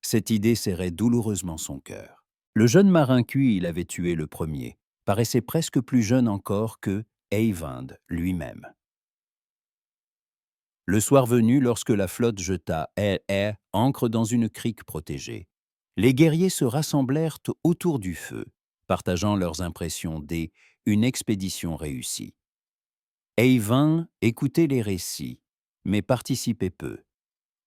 Cette idée serrait douloureusement son cœur. Le jeune marin qu'il avait tué le premier paraissait presque plus jeune encore que Eyvind lui-même. Le soir venu, lorsque la flotte jeta ancre dans une crique protégée, les guerriers se rassemblèrent autour du feu, partageant leurs impressions une expédition réussie. Eyvind écoutait les récits, mais participait peu.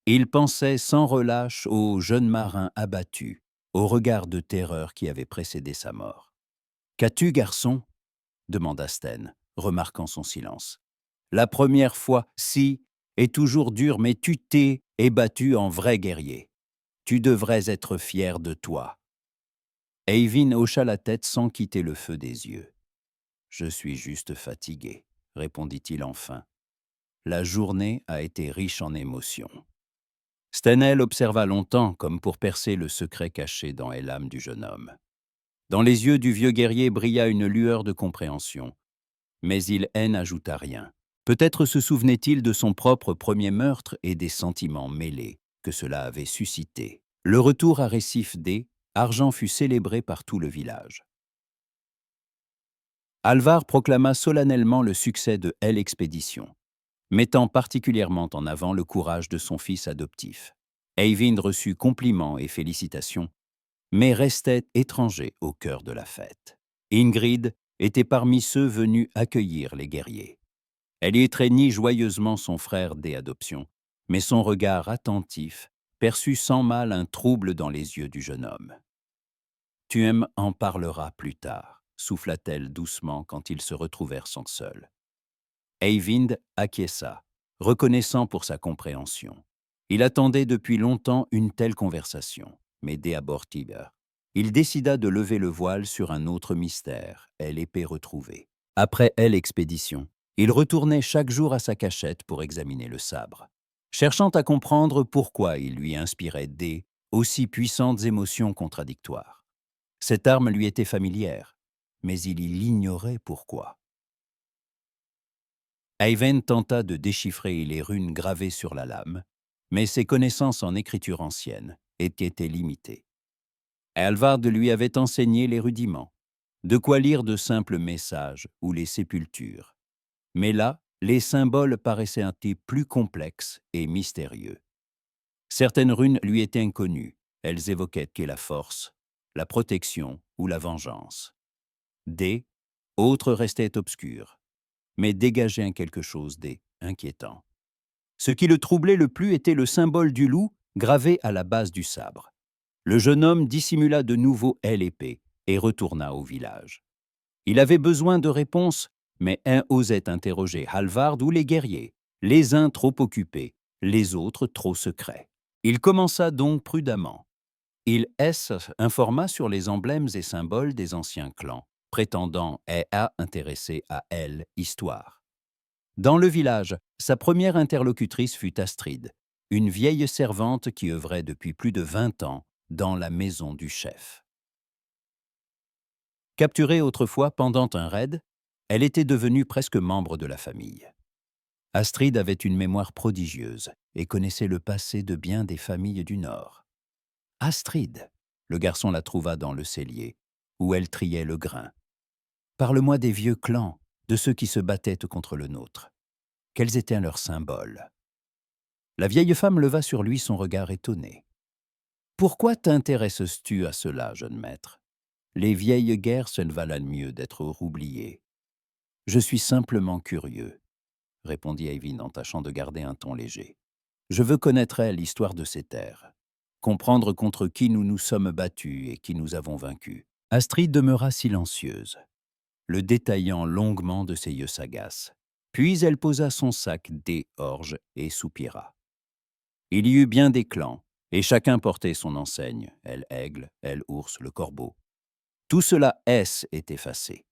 Il pensait sans relâche au jeune marin abattu, au regard de terreur qui avait précédé sa mort. « Qu'as-tu, garçon » demanda Sten, remarquant son silence. « La première fois, est toujours dure, mais tu t'es battu en vrai guerrier. Tu devrais être fier de toi. » Eyvind hocha la tête sans quitter le feu des yeux. « Je suis juste fatigué, » répondit-il enfin. « La journée a été riche en émotions. » Sten observa longtemps comme pour percer le secret caché dans l'âme du jeune homme. Dans les yeux du vieux guerrier brilla une lueur de compréhension, Mais n'ajouta rien. Peut-être se souvenait-il de son propre premier meurtre et des sentiments mêlés que cela avait suscité. Le retour à Récif D, Argent fut célébré par tout le village. Alvar proclama solennellement le succès de l'expédition, mettant particulièrement en avant le courage de son fils adoptif. Eyvind reçut compliments et félicitations, mais restait étranger au cœur de la fête. Ingrid était parmi ceux venus accueillir les guerriers. Elle y étreignit joyeusement son frère dès adoption, mais son regard attentif perçut sans mal un trouble dans les yeux du jeune homme. « Tu en parleras plus tard », souffla-t-elle doucement quand ils se retrouvèrent seuls. Eyvind acquiesça, reconnaissant pour sa compréhension. Il attendait depuis longtemps une telle conversation, mais dès abortiva. Il décida de lever le voile sur un autre mystère, l'épée retrouvée. Après l'expédition, il retournait chaque jour à sa cachette pour examiner le sabre, cherchant à comprendre pourquoi il lui inspirait des aussi puissantes émotions contradictoires. Cette arme lui était familière, mais il ignorait pourquoi. Eyvind tenta de déchiffrer les runes gravées sur la lame, mais ses connaissances en écriture ancienne étaient limitées. Alvard lui avait enseigné les rudiments, de quoi lire de simples messages ou les sépultures. Mais là, les symboles paraissaient un peu plus complexes et mystérieux. Certaines runes lui étaient inconnues, elles évoquaient la force, la protection ou la vengeance. Autres restaient obscures, mais dégageaient quelque chose d'inquiétant. Ce qui le troublait le plus était le symbole du loup gravé à la base du sabre. Le jeune homme dissimula de nouveau l'épée et retourna au village. Il avait besoin de réponses, mais osait interroger Halvard ou les guerriers, les uns trop occupés, les autres trop secrets. Il commença donc prudemment. Il informa sur les emblèmes et symboles des anciens clans, prétendant intéresser à histoire. Dans le village, sa première interlocutrice fut Astrid, une vieille servante qui œuvrait depuis plus de 20 ans dans la maison du chef. Capturée autrefois pendant un raid, elle était devenue presque membre de la famille. Astrid avait une mémoire prodigieuse et connaissait le passé de bien des familles du Nord. « Astrid !» Le garçon la trouva dans le cellier, où elle triait le grain. « Parle-moi des vieux clans, de ceux qui se battaient contre le nôtre. Quels étaient leurs symboles ?» La vieille femme leva sur lui son regard étonné. « Pourquoi t'intéresses-tu à cela, jeune maître ? Les vieilles guerres se valent mieux d'être oubliées. »« Je suis simplement curieux, » répondit Eyvind en tâchant de garder un ton léger. « Je veux connaître l'histoire de ces terres, comprendre contre qui nous nous sommes battus et qui nous avons vaincus. » Astrid demeura silencieuse, le détaillant longuement de ses yeux sagaces. Puis elle posa son sac orge et soupira. Il y eut bien des clans, et chacun portait son enseigne, elle aigle, elle ours, le corbeau. Tout cela est effacé,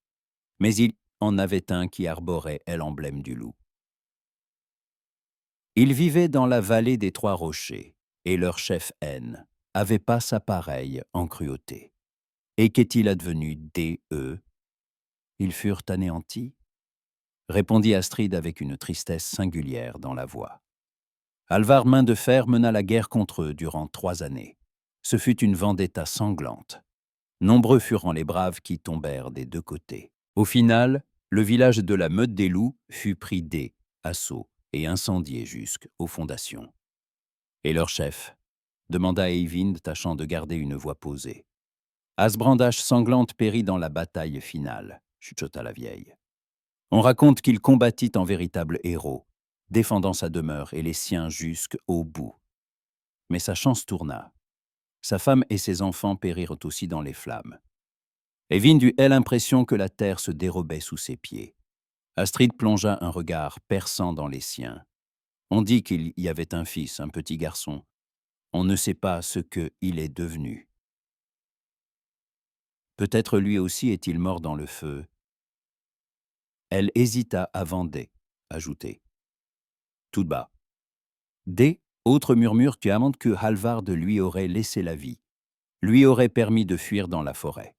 mais il en avait un qui arborait l'emblème du loup. Ils vivaient dans la vallée des Trois Rochers, et leur chef N avait pas sa pareille en cruauté. Et qu'est-il advenu d'eux ? Ils furent anéantis, répondit Astrid avec une tristesse singulière dans la voix. Alvar Main de Fer mena la guerre contre eux durant 3 années. Ce fut une vendetta sanglante. Nombreux furent les braves qui tombèrent des 2 côtés. Au final, le village de la Meute des Loups fut pris d'assaut et incendié jusqu'aux fondations. « Et leur chef ?» demanda Eyvind, tâchant de garder une voix posée. « Asbrandache sanglante périt dans la bataille finale, » chuchota la vieille. « On raconte qu'il combattit en véritable héros, défendant sa demeure et les siens jusqu'au bout. Mais sa chance tourna. Sa femme et ses enfants périrent aussi dans les flammes. Eyvind eut l'impression que la terre se dérobait sous ses pieds. Astrid plongea un regard perçant dans les siens. On dit qu'il y avait un fils, un petit garçon. On ne sait pas ce qu'il est devenu. Peut-être lui aussi est-il mort dans le feu. » Elle hésita avant ajouter. Tout bas. Autre murmure qui amende que Halvard lui aurait laissé la vie, lui aurait permis de fuir dans la forêt.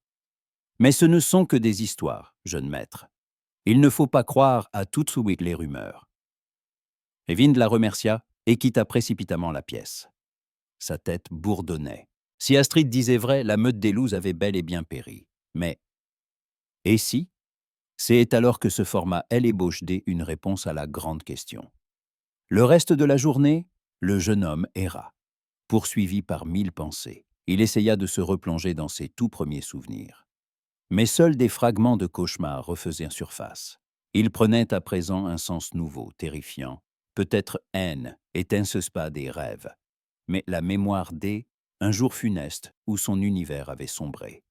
Mais ce ne sont que des histoires, jeune maître. Il ne faut pas croire à toutes les rumeurs. Eyvind la remercia et quitta précipitamment la pièce. Sa tête bourdonnait. Si Astrid disait vrai, la meute des loups avait bel et bien péri. Mais, et si? C'est alors que se forma, elle et Bauchedé, une réponse à la grande question. Le reste de la journée, le jeune homme erra, poursuivi par 1000 pensées. Il essaya de se replonger dans ses tout premiers souvenirs. Mais seuls des fragments de cauchemar refaisaient surface. Il prenait à présent un sens nouveau, terrifiant. Peut-être haine, était-ce pas des rêves, mais la mémoire un jour funeste où son univers avait sombré.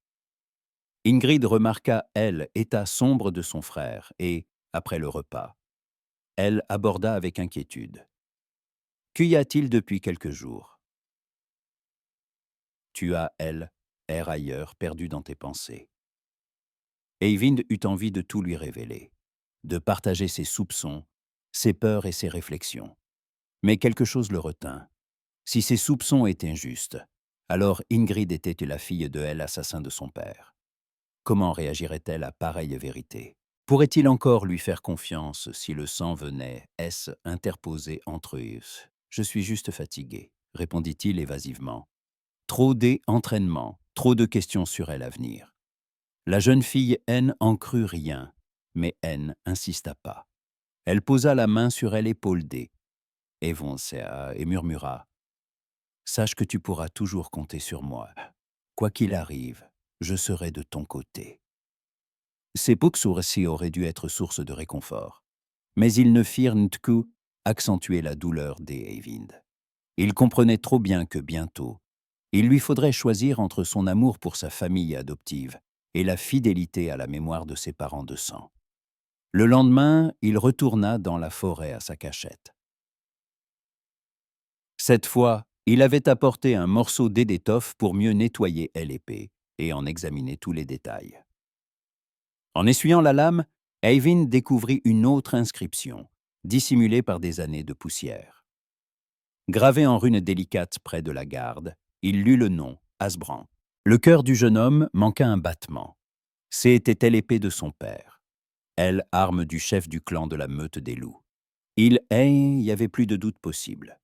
Ingrid remarqua, elle, état sombre de son frère et, après le repas, elle aborda avec inquiétude. Qu'y a-t-il depuis quelques jours? Tu as, elle, air ailleurs, perdu dans tes pensées. Eyvind eut envie de tout lui révéler, de partager ses soupçons, ses peurs et ses réflexions. Mais quelque chose le retint. Si ses soupçons étaient justes, alors Ingrid était la fille de l'assassin de son père. Comment réagirait-elle à pareille vérité? Pourrait-il encore lui faire confiance si le sang venait, interposer entre eux? Je suis juste fatigué, répondit-il évasivement. Trop d'entraînement, trop de questions sur elle à venir. La jeune fille N en crut rien, mais N insista pas. Elle posa la main sur l'épaule et murmura « Sache que tu pourras toujours compter sur moi. Quoi qu'il arrive, je serai de ton côté. » Ces pauques sourcils auraient dû être source de réconfort, mais ils ne firent que accentuer la douleur d'Eyvind. Il comprenait trop bien que bientôt, il lui faudrait choisir entre son amour pour sa famille adoptive et la fidélité à la mémoire de ses parents de sang. Le lendemain, il retourna dans la forêt à sa cachette. Cette fois, il avait apporté un morceau d'étoffe pour mieux nettoyer l'épée et en examiner tous les détails. En essuyant la lame, Eyvind découvrit une autre inscription, dissimulée par des années de poussière. Gravée en runes délicates près de la garde, il lut le nom, Asbrand. Le cœur du jeune homme manqua un battement. C'était l'épée de son père. Elle, arme du chef du clan de la meute des loups. Il y avait plus de doute possible.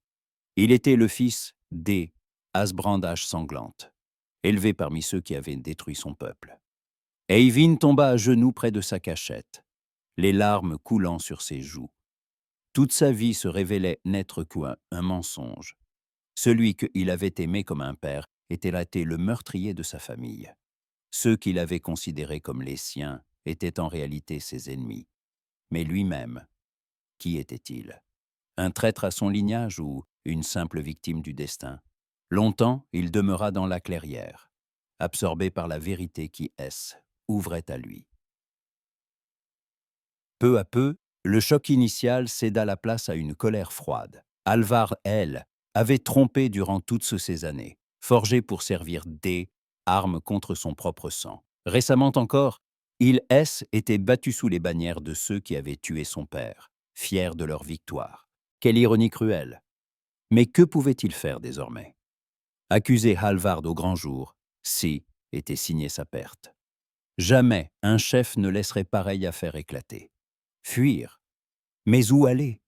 Il était le fils Asbrand sanglante, élevé parmi ceux qui avaient détruit son peuple. Eyvind tomba à genoux près de sa cachette, les larmes coulant sur ses joues. Toute sa vie se révélait n'être qu'un mensonge. Celui qu'il avait aimé comme un père était le meurtrier de sa famille. Ceux qu'il avait considérés comme les siens étaient en réalité ses ennemis. Mais lui-même, qui était-il? Un traître à son lignage ou une simple victime du destin? Longtemps, il demeura dans la clairière, absorbé par la vérité qui, ouvrait à lui. Peu à peu, le choc initial céda la place à une colère froide. Alvar, elle, avait trompé durant toutes ces années, forgé pour servir arme contre son propre sang. Récemment encore, il était battu sous les bannières de ceux qui avaient tué son père, fiers de leur victoire. Quelle ironie cruelle! Mais que pouvait-il faire désormais? Accuser Halvard au grand jour, était signer sa perte. Jamais un chef ne laisserait pareille affaire éclater. Fuir. Mais où aller?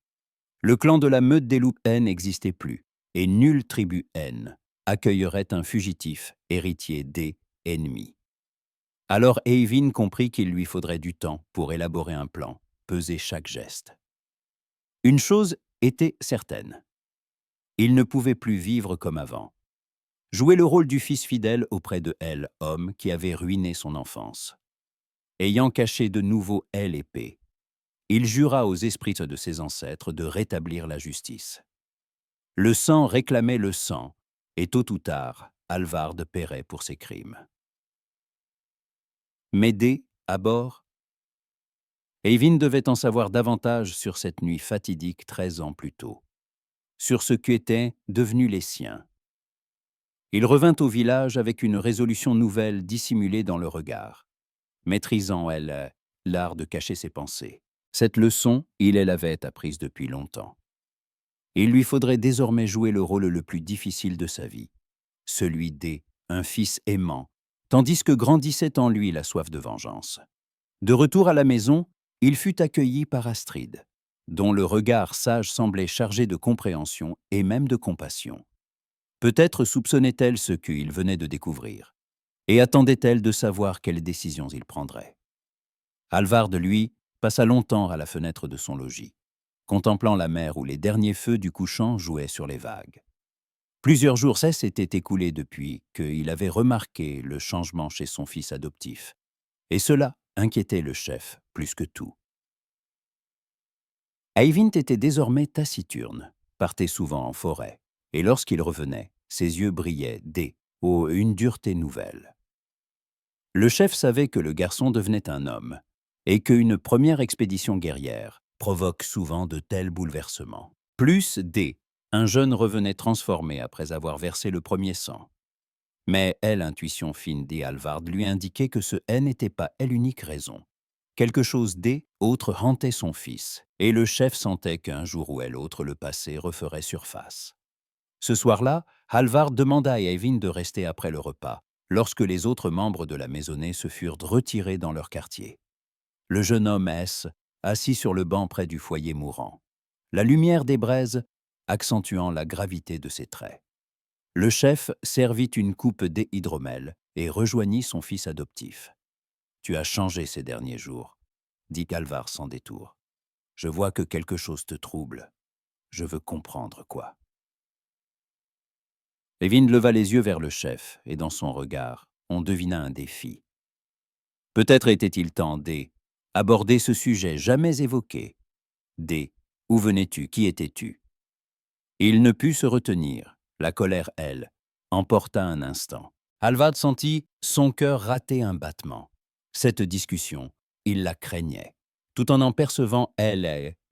Le clan de la meute des loups n'existait plus, et nulle tribu accueillerait un fugitif héritier des ennemis. Alors Eyvind comprit qu'il lui faudrait du temps pour élaborer un plan, peser chaque geste. Une chose était certaine. Il ne pouvait plus vivre comme avant. Jouer le rôle du fils fidèle auprès de homme qui avait ruiné son enfance. Ayant caché de nouveau l'épée, il jura aux esprits de ses ancêtres de rétablir la justice. Le sang réclamait le sang, et tôt ou tard, Halvard paierait pour ses crimes. Médée, à bord? Eyvind devait en savoir davantage sur cette nuit fatidique 13 ans plus tôt, sur ce qu'étaient devenus les siens. Il revint au village avec une résolution nouvelle dissimulée dans le regard, maîtrisant, l'art de cacher ses pensées. Cette leçon, il l'avait apprise depuis longtemps. Il lui faudrait désormais jouer le rôle le plus difficile de sa vie, celui un fils aimant, tandis que grandissait en lui la soif de vengeance. De retour à la maison, il fut accueilli par Astrid, dont le regard sage semblait chargé de compréhension et même de compassion. Peut-être soupçonnait-elle ce qu'il venait de découvrir, et attendait-elle de savoir quelles décisions il prendrait. Hallvard, lui, passa longtemps à la fenêtre de son logis, contemplant la mer où les derniers feux du couchant jouaient sur les vagues. Plusieurs jours s'étaient écoulés depuis qu'il avait remarqué le changement chez son fils adoptif, et cela inquiétait le chef plus que tout. Eyvind était désormais taciturne, partait souvent en forêt, et lorsqu'il revenait, ses yeux brillaient une dureté nouvelle. Le chef savait que le garçon devenait un homme, et qu'une première expédition guerrière provoque souvent de tels bouleversements. Plus un jeune revenait transformé après avoir versé le premier sang. Mais l'intuition fine d'Hallvard lui indiquait que ce n'était pas l'unique raison. Quelque chose autre hantait son fils, et le chef sentait qu'un jour ou l'autre le passé referait surface. Ce soir-là, Hallvard demanda à Eyvind de rester après le repas, lorsque les autres membres de la maisonnée se furent retirés dans leur quartier. Le jeune homme assis sur le banc près du foyer mourant, la lumière des braises accentuant la gravité de ses traits. Le chef servit une coupe d'hydromel et rejoignit son fils adoptif. « Tu as changé ces derniers jours, » dit Hallvard sans détour. « Je vois que quelque chose te trouble. Je veux comprendre quoi. » Eyvind leva les yeux vers le chef, et dans son regard, on devina un défi. Peut-être était-il temps d'aborder ce sujet jamais évoqué. Où venais-tu? Qui étais-tu? Il ne put se retenir. La colère, elle, emporta un instant. Hallvard sentit son cœur rater un battement. Cette discussion, il la craignait, tout en percevant,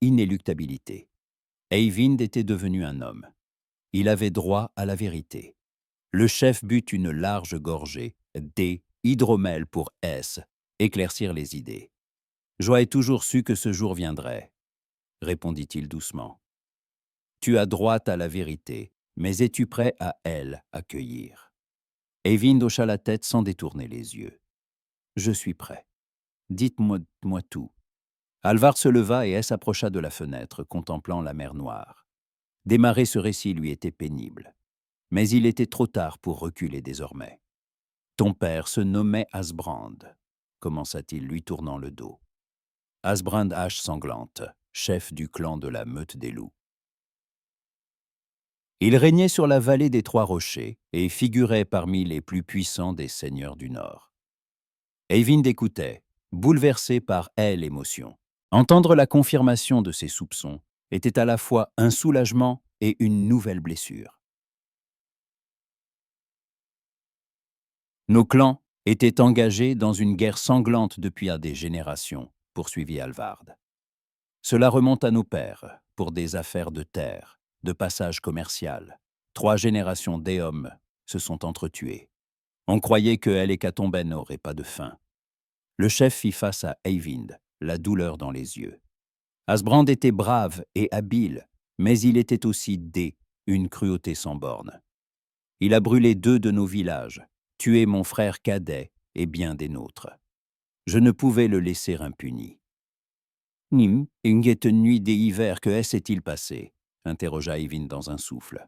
inéluctabilité. Eyvind était devenu un homme. Il avait droit à la vérité. Le chef but une large gorgée d'hydromel pour éclaircir les idées. « J'aurais toujours su que ce jour viendrait, » répondit-il doucement. « Tu as droit à la vérité, mais es-tu prêt à accueillir ?» Eyvind hocha la tête sans détourner les yeux. « Je suis prêt. Dites-moi tout. » Hallvard se leva et s'approcha de la fenêtre, contemplant la mer Noire. Démarrer ce récit lui était pénible. Mais il était trop tard pour reculer désormais. « Ton père se nommait Asbrand, » commença-t-il, lui tournant le dos. Asbrand Hache Sanglante, chef du clan de la Meute des Loups. Il régnait sur la vallée des Trois Rochers et figurait parmi les plus puissants des seigneurs du Nord. Eyvind écoutait, bouleversé par l'émotion. Entendre la confirmation de ses soupçons était à la fois un soulagement et une nouvelle blessure. Nos clans étaient engagés dans une guerre sanglante depuis des générations, poursuivit Hallvard. Cela remonte à nos pères, pour des affaires de terre, de passage commercial. 3 générations d'hommes se sont entretués. On croyait que l'hécatombe n'aurait pas de fin. Le chef fit face à Eyvind, la douleur dans les yeux. Asbrand était brave et habile, mais il était aussi une cruauté sans borne. Il a brûlé 2 de nos villages, tué mon frère cadet et bien des nôtres. Je ne pouvais le laisser impuni. « Nim, inget nuit des hivers, que s'est-il passé ?» interrogea Eyvind dans un souffle.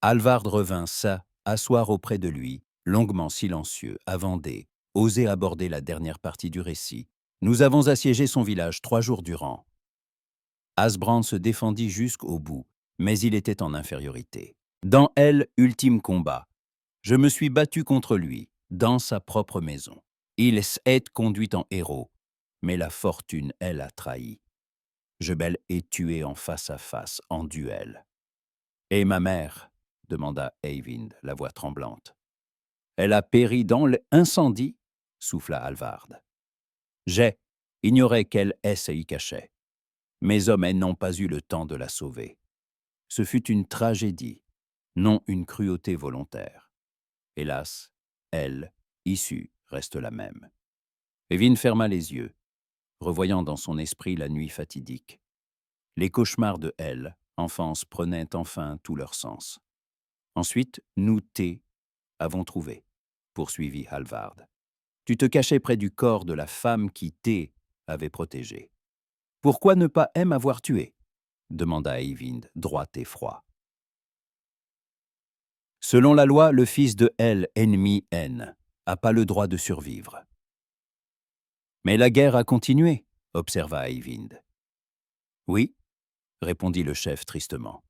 Hallvard revint asseoir auprès de lui, longuement silencieux, avant oser aborder la dernière partie du récit. Nous avons assiégé son village 3 jours durant. Asbrand se défendit jusqu'au bout, mais il était en infériorité. Dans ultime combat, je me suis battu contre lui, dans sa propre maison. Il s'est conduit en héros, mais la fortune, a trahi. Je est tué en face à face, en duel. « Et ma mère ?» demanda Eyvind, la voix tremblante. « Elle a péri dans l'incendie ?» souffla Hallvard. Ignorait qu'elle se y cachait. Mes hommes n'ont pas eu le temps de la sauver. Ce fut une tragédie, non une cruauté volontaire. Hélas, issue reste la même. » Eyvind ferma les yeux, revoyant dans son esprit la nuit fatidique. Les cauchemars de enfance, prenaient enfin tout leur sens. Ensuite, nous avons trouvé, poursuivit Hallvard. Tu te cachais près du corps de la femme qui T avait protégée. Pourquoi ne pas M avoir tué demanda Eyvind, droit et froid. Selon la loi, le fils de L, ennemi N, n'a pas le droit de survivre. Mais la guerre a continué, observa Eyvind. Oui, répondit le chef tristement.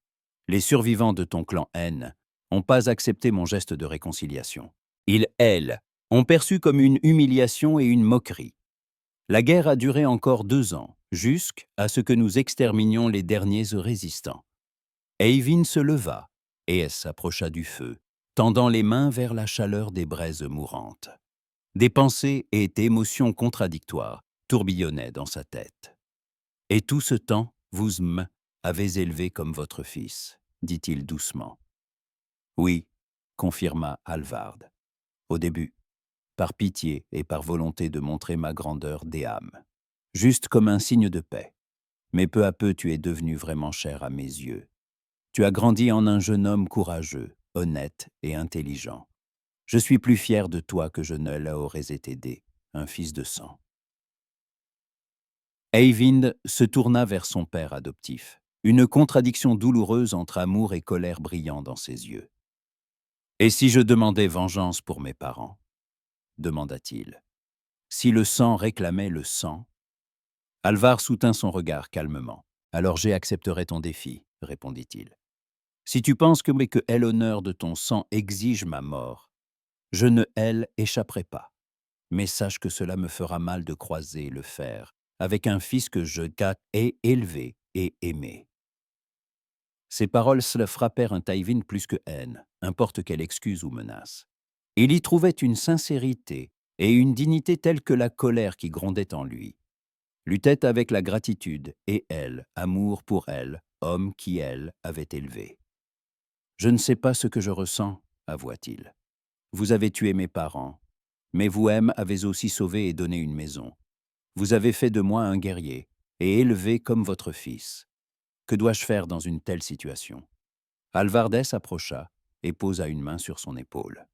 Les survivants de ton clan N n'ont pas accepté mon geste de réconciliation. Ils, elles, ont perçu comme une humiliation et une moquerie. La guerre a duré encore 2 ans, jusqu'à ce que nous exterminions les derniers résistants. Eyvind se leva et s'approcha du feu, tendant les mains vers la chaleur des braises mourantes. Des pensées et émotions contradictoires tourbillonnaient dans sa tête. « Et tout ce temps, vous m'avez élevé comme votre fils, dit-il doucement. « Oui, confirma Halvard. Au début, par pitié et par volonté de montrer ma grandeur des âmes, juste comme un signe de paix. Mais peu à peu, tu es devenu vraiment cher à mes yeux. Tu as grandi en un jeune homme courageux, honnête et intelligent. Je suis plus fier de toi que je ne l'aurais été un fils de sang. » Eyvind se tourna vers son père adoptif, une contradiction douloureuse entre amour et colère brillant dans ses yeux. « Et si je demandais vengeance pour mes parents ?» demanda-t-il. « Si le sang réclamait le sang ?» Alvar soutint son regard calmement. « Alors j'accepterai ton défi, » répondit-il. « Si tu penses que l'honneur de ton sang exige ma mort, je ne échapperai pas. Mais sache que cela me fera mal de croiser le fer avec un fils que je ai élevé et aimé. » Ces paroles frappèrent un Eyvind plus que haine, importe quelle excuse ou menace. Il y trouvait une sincérité et une dignité telles que la colère qui grondait en lui. Luttait avec la gratitude et amour pour elle, homme qui avait élevé. « Je ne sais pas ce que je ressens, avoua-t-il. Vous avez tué mes parents, mais vous avez aussi sauvé et donné une maison. Vous avez fait de moi un guerrier et élevé comme votre fils. Que dois-je faire dans une telle situation ?» Alvard s'approcha et posa une main sur son épaule.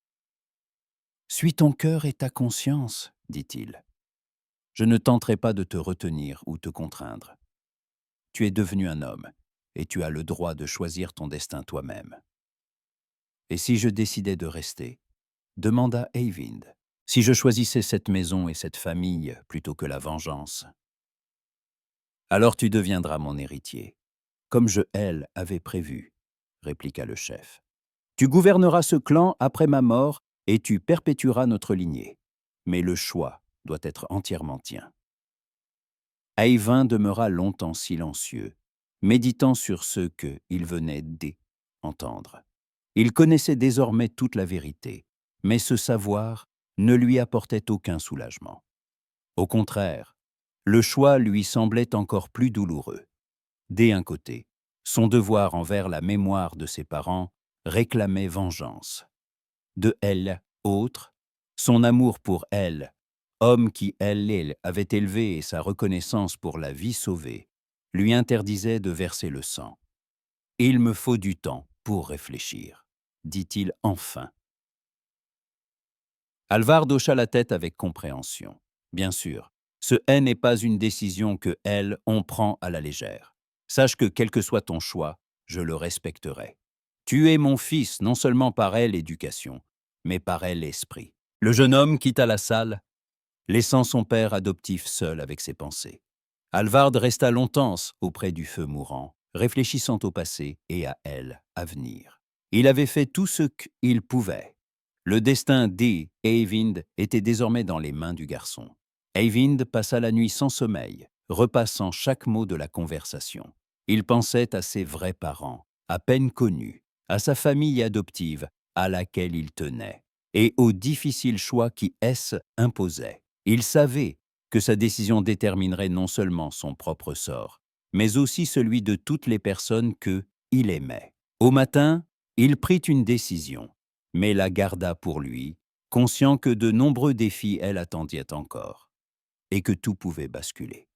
« Suis ton cœur et ta conscience, » dit-il. « Je ne tenterai pas de te retenir ou te contraindre. Tu es devenu un homme et tu as le droit de choisir ton destin toi-même. » « Et si je décidais de rester ?» demanda Eyvind. « Si je choisissais cette maison et cette famille plutôt que la vengeance ? » « Alors tu deviendras mon héritier, comme je avais prévu, » répliqua le chef. « Tu gouverneras ce clan après ma mort et tu perpétueras notre lignée. Mais le choix doit être entièrement tien. » Eyvind demeura longtemps silencieux, méditant sur ce qu'il venait d'entendre. Il connaissait désormais toute la vérité, mais ce savoir ne lui apportait aucun soulagement. Au contraire, le choix lui semblait encore plus douloureux. D'un côté, son devoir envers la mémoire de ses parents réclamait vengeance. De autre, son amour pour homme qui avait élevé et sa reconnaissance pour la vie sauvée, lui interdisait de verser le sang. « Il me faut du temps pour réfléchir, » dit-il enfin. Alvard hocha la tête avec compréhension. Bien sûr, ce n'est pas une décision que on prend à la légère. Sache que quel que soit ton choix, je le respecterai. Tu es mon fils non seulement par l'éducation, mais par l'esprit. Le jeune homme quitta la salle, laissant son père adoptif seul avec ses pensées. Alvard resta longtemps auprès du feu mourant, réfléchissant au passé et à venir. Il avait fait tout ce qu'il pouvait. Le destin d'Eyvind était désormais dans les mains du garçon. Eyvind passa la nuit sans sommeil, repassant chaque mot de la conversation. Il pensait à ses vrais parents, à peine connus, à sa famille adoptive à laquelle il tenait, et aux difficiles choix qui imposaient. Il savait que sa décision déterminerait non seulement son propre sort, mais aussi celui de toutes les personnes qu'il aimait. Au matin, il prit une décision, mais la garda pour lui, conscient que de nombreux défis attendaient encore, et que tout pouvait basculer.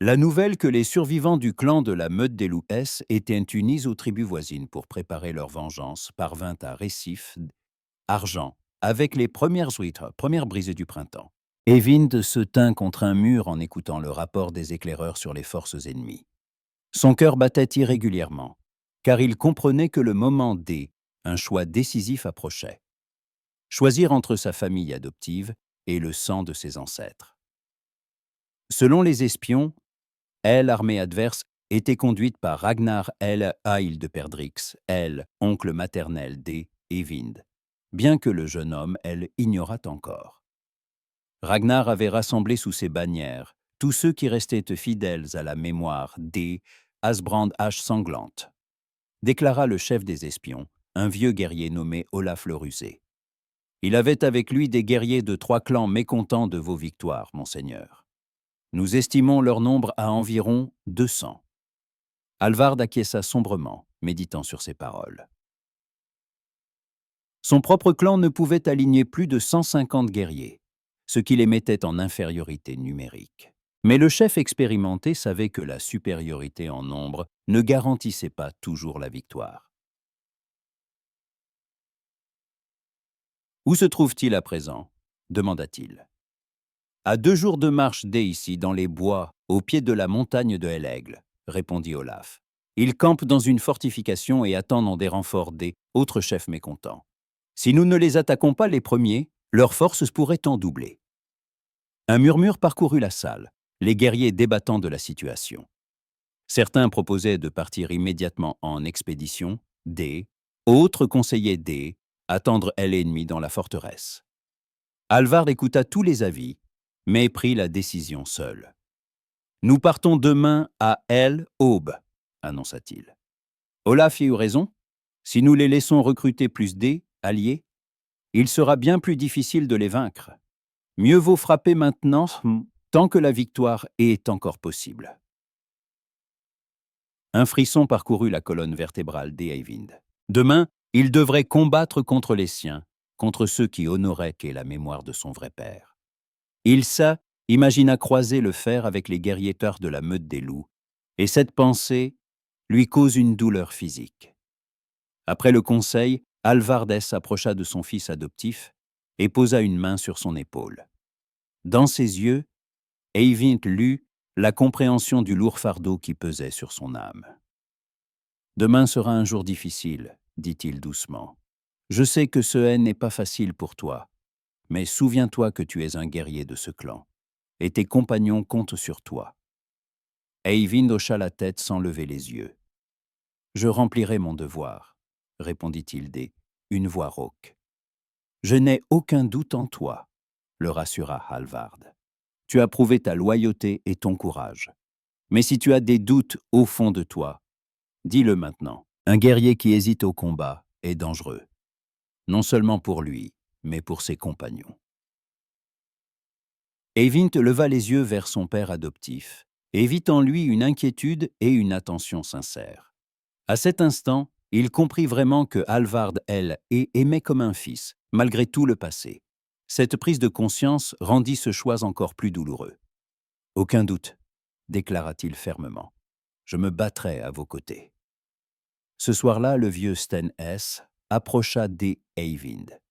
La nouvelle que les survivants du clan de la Meute des Loups étaient unis aux tribus voisines pour préparer leur vengeance parvint à Récif, Argent avec les premières brisées du printemps. Eyvind se tint contre un mur en écoutant le rapport des éclaireurs sur les forces ennemies. Son cœur battait irrégulièrement, car il comprenait que le moment D, un choix décisif approchait. Choisir entre sa famille adoptive et le sang de ses ancêtres. Selon les espions, l'armée adverse était conduite par Ragnar Ail de Perdrix, oncle maternel d'Eyvind, bien que le jeune homme, ignorât encore. Ragnar avait rassemblé sous ses bannières tous ceux qui restaient fidèles à la mémoire Asbrand Hache Sanglante, déclara le chef des espions, un vieux guerrier nommé Olaf le Rusé. Il avait avec lui des guerriers de 3 clans mécontents de vos victoires, monseigneur. Nous estimons leur nombre à environ 200. Alvard acquiesça sombrement, méditant sur ces paroles. Son propre clan ne pouvait aligner plus de 150 guerriers, ce qui les mettait en infériorité numérique. Mais le chef expérimenté savait que la supériorité en nombre ne garantissait pas toujours la victoire. « Où se trouve-t-il à présent » demanda-t-il. « À 2 jours de marche d'ici, dans les bois, au pied de la montagne de Hellaigle, » répondit Olaf. « Ils campent dans une fortification et attendent des renforts autres chefs mécontents. Si nous ne les attaquons pas les premiers, leurs forces pourraient en doubler. » Un murmure parcourut la salle, les guerriers débattant de la situation. Certains proposaient de partir immédiatement en expédition, autres conseillaient attendre l'ennemi dans la forteresse. Alvard écouta tous les avis, mais prit la décision seul. « Nous partons demain à aube, annonça-t-il. Olaf y eut raison. Si nous les laissons recruter plus alliés, il sera bien plus difficile de les vaincre. Mieux vaut frapper maintenant, tant que la victoire est encore possible. » Un frisson parcourut la colonne vertébrale d'Eyvind. Demain, il devrait combattre contre les siens, contre ceux qui honoraient la mémoire de son vrai père. Il imagina croiser le fer avec les guerriers peurs de la meute des loups, et cette pensée lui cause une douleur physique. Après le conseil, Alvardès s'approcha de son fils adoptif et posa une main sur son épaule. Dans ses yeux, Eyvind lut la compréhension du lourd fardeau qui pesait sur son âme. « Demain sera un jour difficile, » dit-il doucement. « Je sais que ce n'est pas facile pour toi, mais souviens-toi que tu es un guerrier de ce clan, et tes compagnons comptent sur toi. » Eyvind hocha la tête sans lever les yeux. « Je remplirai mon devoir, » répondit-il une voix rauque. « Je n'ai aucun doute en toi, » le rassura Alvard. « Tu as prouvé ta loyauté et ton courage. Mais si tu as des doutes au fond de toi, dis-le maintenant. Un guerrier qui hésite au combat est dangereux, non seulement pour lui, mais pour ses compagnons. » Eyvind leva les yeux vers son père adoptif et vit en lui une inquiétude et une attention sincère. À cet instant, il comprit vraiment que Alvard aimait comme un fils, malgré tout le passé. Cette prise de conscience rendit ce choix encore plus douloureux. « Aucun doute, » déclara-t-il fermement. « Je me battrai à vos côtés. » Ce soir-là, le vieux Sten approcha d'Eyvind.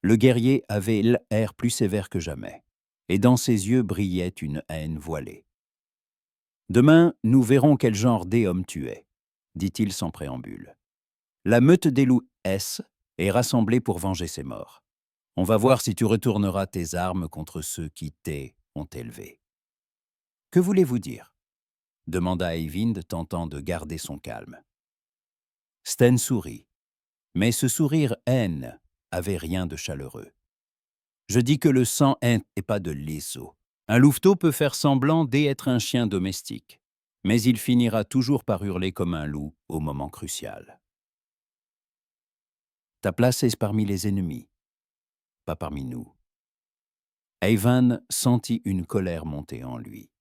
Le guerrier avait l'air plus sévère que jamais, et dans ses yeux brillait une haine voilée. « Demain, nous verrons quel genre d'homme tu es, » dit-il sans préambule. « La meute des loups est rassemblée pour venger ses morts. On va voir si tu retourneras tes armes contre ceux qui ont élevé. »« Que voulez-vous dire ?» demanda Eyvind, tentant de garder son calme. Sten sourit, mais ce sourire avait rien de chaleureux. « Je dis que le sang n'est pas de l'esseau. Un louveteau peut faire semblant d'être un chien domestique, mais il finira toujours par hurler comme un loup au moment crucial. Ta place est parmi les ennemis, pas parmi nous. » Eyvind sentit une colère monter en lui.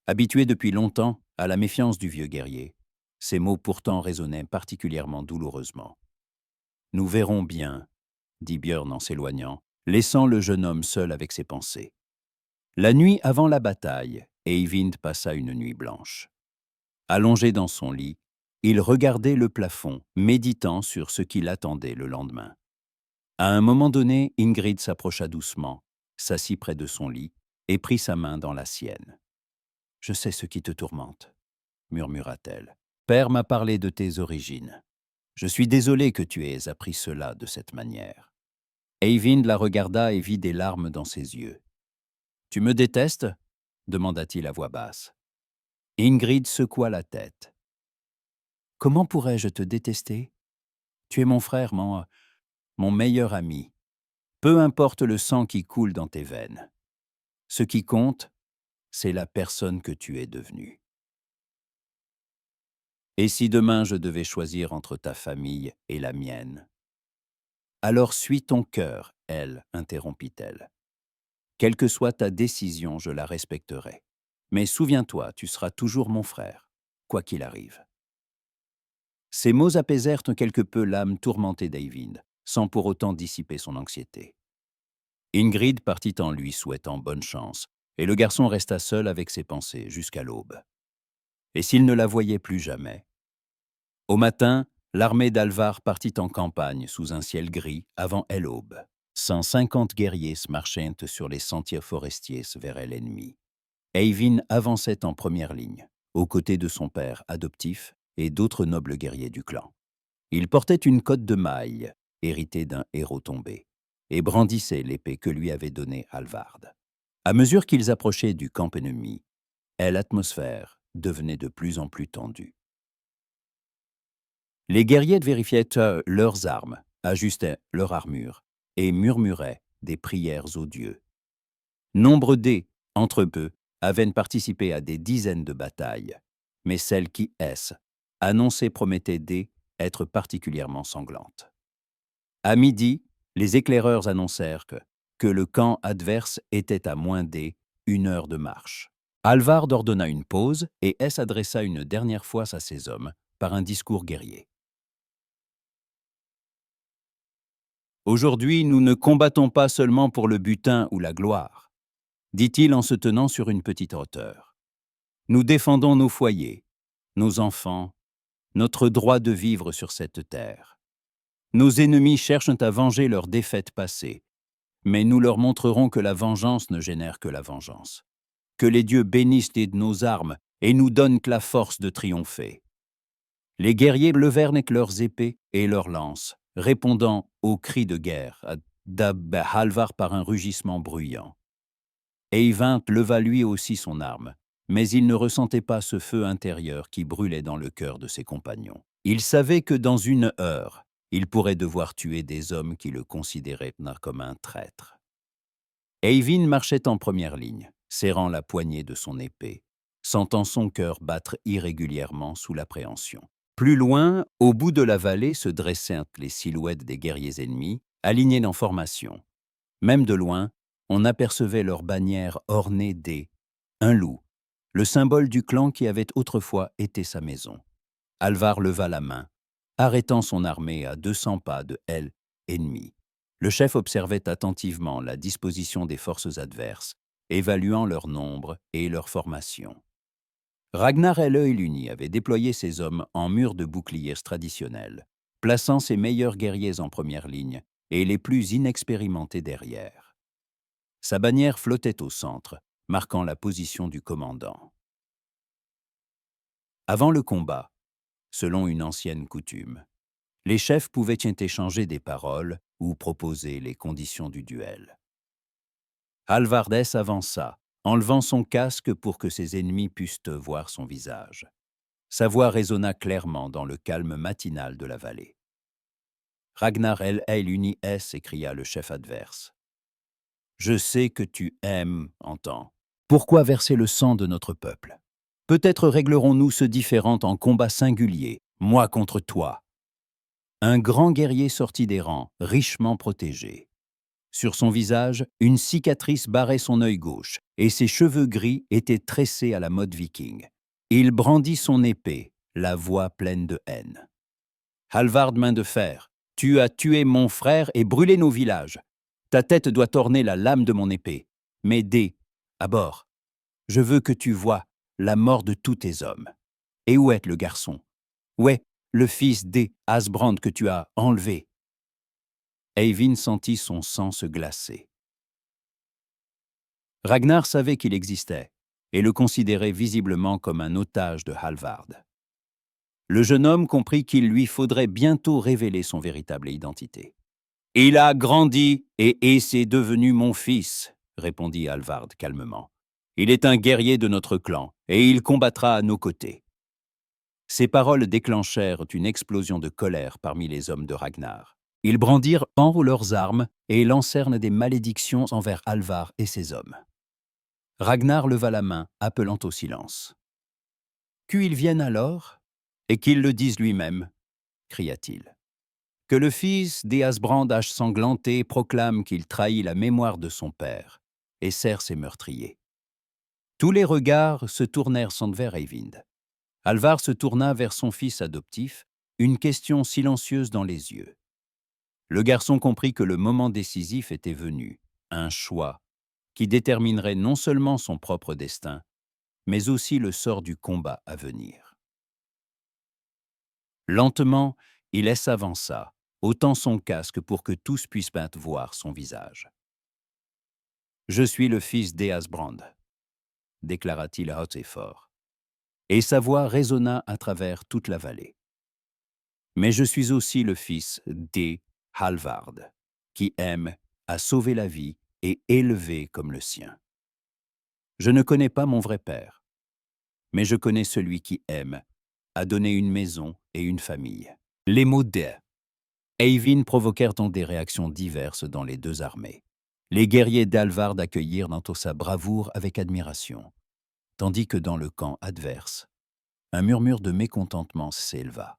Habitué depuis longtemps à la méfiance du vieux guerrier, ces mots pourtant résonnaient particulièrement douloureusement. « Nous verrons bien, » dit Björn en s'éloignant, laissant le jeune homme seul avec ses pensées. La nuit avant la bataille, Eyvind passa une nuit blanche. Allongé dans son lit, il regardait le plafond, méditant sur ce qui l'attendait le lendemain. À un moment donné, Ingrid s'approcha doucement, s'assit près de son lit et prit sa main dans la sienne. « Je sais ce qui te tourmente, » murmura-t-elle. « Père m'a parlé de tes origines. Je suis désolé que tu aies appris cela de cette manière. » Eyvind la regarda et vit des larmes dans ses yeux. « Tu me détestes » demanda-t-il à voix basse. Ingrid secoua la tête. « Comment pourrais-je te détester? Tu es mon frère, mon meilleur ami. Peu importe le sang qui coule dans tes veines. Ce qui compte, c'est la personne que tu es devenue. Et si demain je devais choisir entre ta famille et la mienne? » Alors suis ton cœur, elle, interrompit-elle. Quelle que soit ta décision, je la respecterai. Mais souviens-toi, tu seras toujours mon frère, quoi qu'il arrive. Ces mots apaisèrent quelque peu l'âme tourmentée d'Eyvind, sans pour autant dissiper son anxiété. Ingrid partit en lui souhaitant bonne chance, et le garçon resta seul avec ses pensées jusqu'à l'aube. Et s'il ne la voyait plus jamais? Au matin, l'armée d'Alvar partit en campagne sous un ciel gris avant l'aube. 150 guerriers se marchaient sur les sentiers forestiers vers l'ennemi. Eyvind avançait en première ligne, aux côtés de son père adoptif et d'autres nobles guerriers du clan. Il portait une cotte de maille, héritée d'un héros tombé, et brandissait l'épée que lui avait donnée Alvard. À mesure qu'ils approchaient du camp ennemi, l'atmosphère devenait de plus en plus tendue. Les guerriers vérifiaient leurs armes, ajustaient leur armure et murmuraient des prières aux dieux. Nombre d'eux, entre eux, avaient participé à des dizaines de batailles, mais celle qui annoncée promettait d'être particulièrement sanglante. À midi, les éclaireurs annoncèrent que le camp adverse était à moins d'1 heure de marche. Alvard ordonna une pause et adressa une dernière fois à ses hommes par un discours guerrier. Aujourd'hui, nous ne combattons pas seulement pour le butin ou la gloire, dit-il en se tenant sur une petite hauteur. Nous défendons nos foyers, nos enfants, notre droit de vivre sur cette terre. Nos ennemis cherchent à venger leurs défaites passées, mais nous leur montrerons que la vengeance ne génère que la vengeance. Que les dieux bénissent nos armes et nous donnent la force de triompher. Les guerriers levèrent leurs épées et leurs lances, répondant aux cris de guerre d'Halvar par un rugissement bruyant. Eyvind leva lui aussi son arme, mais il ne ressentait pas ce feu intérieur qui brûlait dans le cœur de ses compagnons. Il savait que dans 1 heure, il pourrait devoir tuer des hommes qui le considéraient comme un traître. Eyvind marchait en première ligne, serrant la poignée de son épée, sentant son cœur battre irrégulièrement sous l'appréhension. Plus loin, au bout de la vallée, se dressaient les silhouettes des guerriers ennemis, alignés en formation. Même de loin, on apercevait leur bannière ornée un loup, le symbole du clan qui avait autrefois été sa maison. Alvar leva la main, arrêtant son armée à 200 pas de ennemi. Le chef observait attentivement la disposition des forces adverses, évaluant leur nombre et leur formation. Ragnar l'Œil-Luni avait déployé ses hommes en mur de boucliers traditionnels, plaçant ses meilleurs guerriers en première ligne et les plus inexpérimentés derrière. Sa bannière flottait au centre, marquant la position du commandant. Avant le combat, selon une ancienne coutume, les chefs pouvaient échanger des paroles ou proposer les conditions du duel. Halvardès avança, enlevant son casque pour que ses ennemis puissent voir son visage. Sa voix résonna clairement dans le calme matinal de la vallée. « Ragnar l'Œil-Luni s'écria le chef adverse. « Je sais que tu aimes, entends. Pourquoi verser le sang de notre peuple? Peut-être réglerons-nous ce différend en combat singulier, moi contre toi. » Un grand guerrier sortit des rangs, richement protégé. Sur son visage, une cicatrice barrait son œil gauche, et ses cheveux gris étaient tressés à la mode viking. Il brandit son épée, la voix pleine de haine. « Halvard main de fer, tu as tué mon frère et brûlé nos villages. Ta tête doit orner la lame de mon épée. Mais à bord, je veux que tu voies la mort de tous tes hommes. Et où est le garçon? Où est le fils Asbrand que tu as enlevé? » Eyvind sentit son sang se glacer. Ragnar savait qu'il existait et le considérait visiblement comme un otage de Halvard. Le jeune homme comprit qu'il lui faudrait bientôt révéler son véritable identité. « Il a grandi et c'est devenu mon fils », répondit Halvard calmement. « Il est un guerrier de notre clan et il combattra à nos côtés. » Ces paroles déclenchèrent une explosion de colère parmi les hommes de Ragnar. Ils brandirent en haut leurs armes et lancèrent des malédictions envers Halvard et ses hommes. Ragnar leva la main, appelant au silence. « Qu'il vienne alors, et qu'il le dise lui-même, » cria-t-il. « Que le fils d'Easbrand sanglanté proclame qu'il trahit la mémoire de son père et sert ses meurtriers. » Tous les regards se tournèrent vers Eyvind. Halvard se tourna vers son fils adoptif, une question silencieuse dans les yeux. Le garçon comprit que le moment décisif était venu, un choix, qui déterminerait non seulement son propre destin, mais aussi le sort du combat à venir. Lentement, il s'avança, ôtant son casque pour que tous puissent voir son visage. « Je suis le fils d'Easbrand », déclara-t-il haut et fort, et sa voix résonna à travers toute la vallée. « Mais je suis aussi le fils d'Halvard, qui aime à sauver la vie et élever comme le sien. Je ne connais pas mon vrai père, mais je connais celui qui aime à donner une maison et une famille. » Les mots Eyvind provoquèrent donc des réactions diverses dans les deux armées. Les guerriers d'Halvard accueillirent dans sa bravoure avec admiration, tandis que dans le camp adverse, un murmure de mécontentement s'éleva.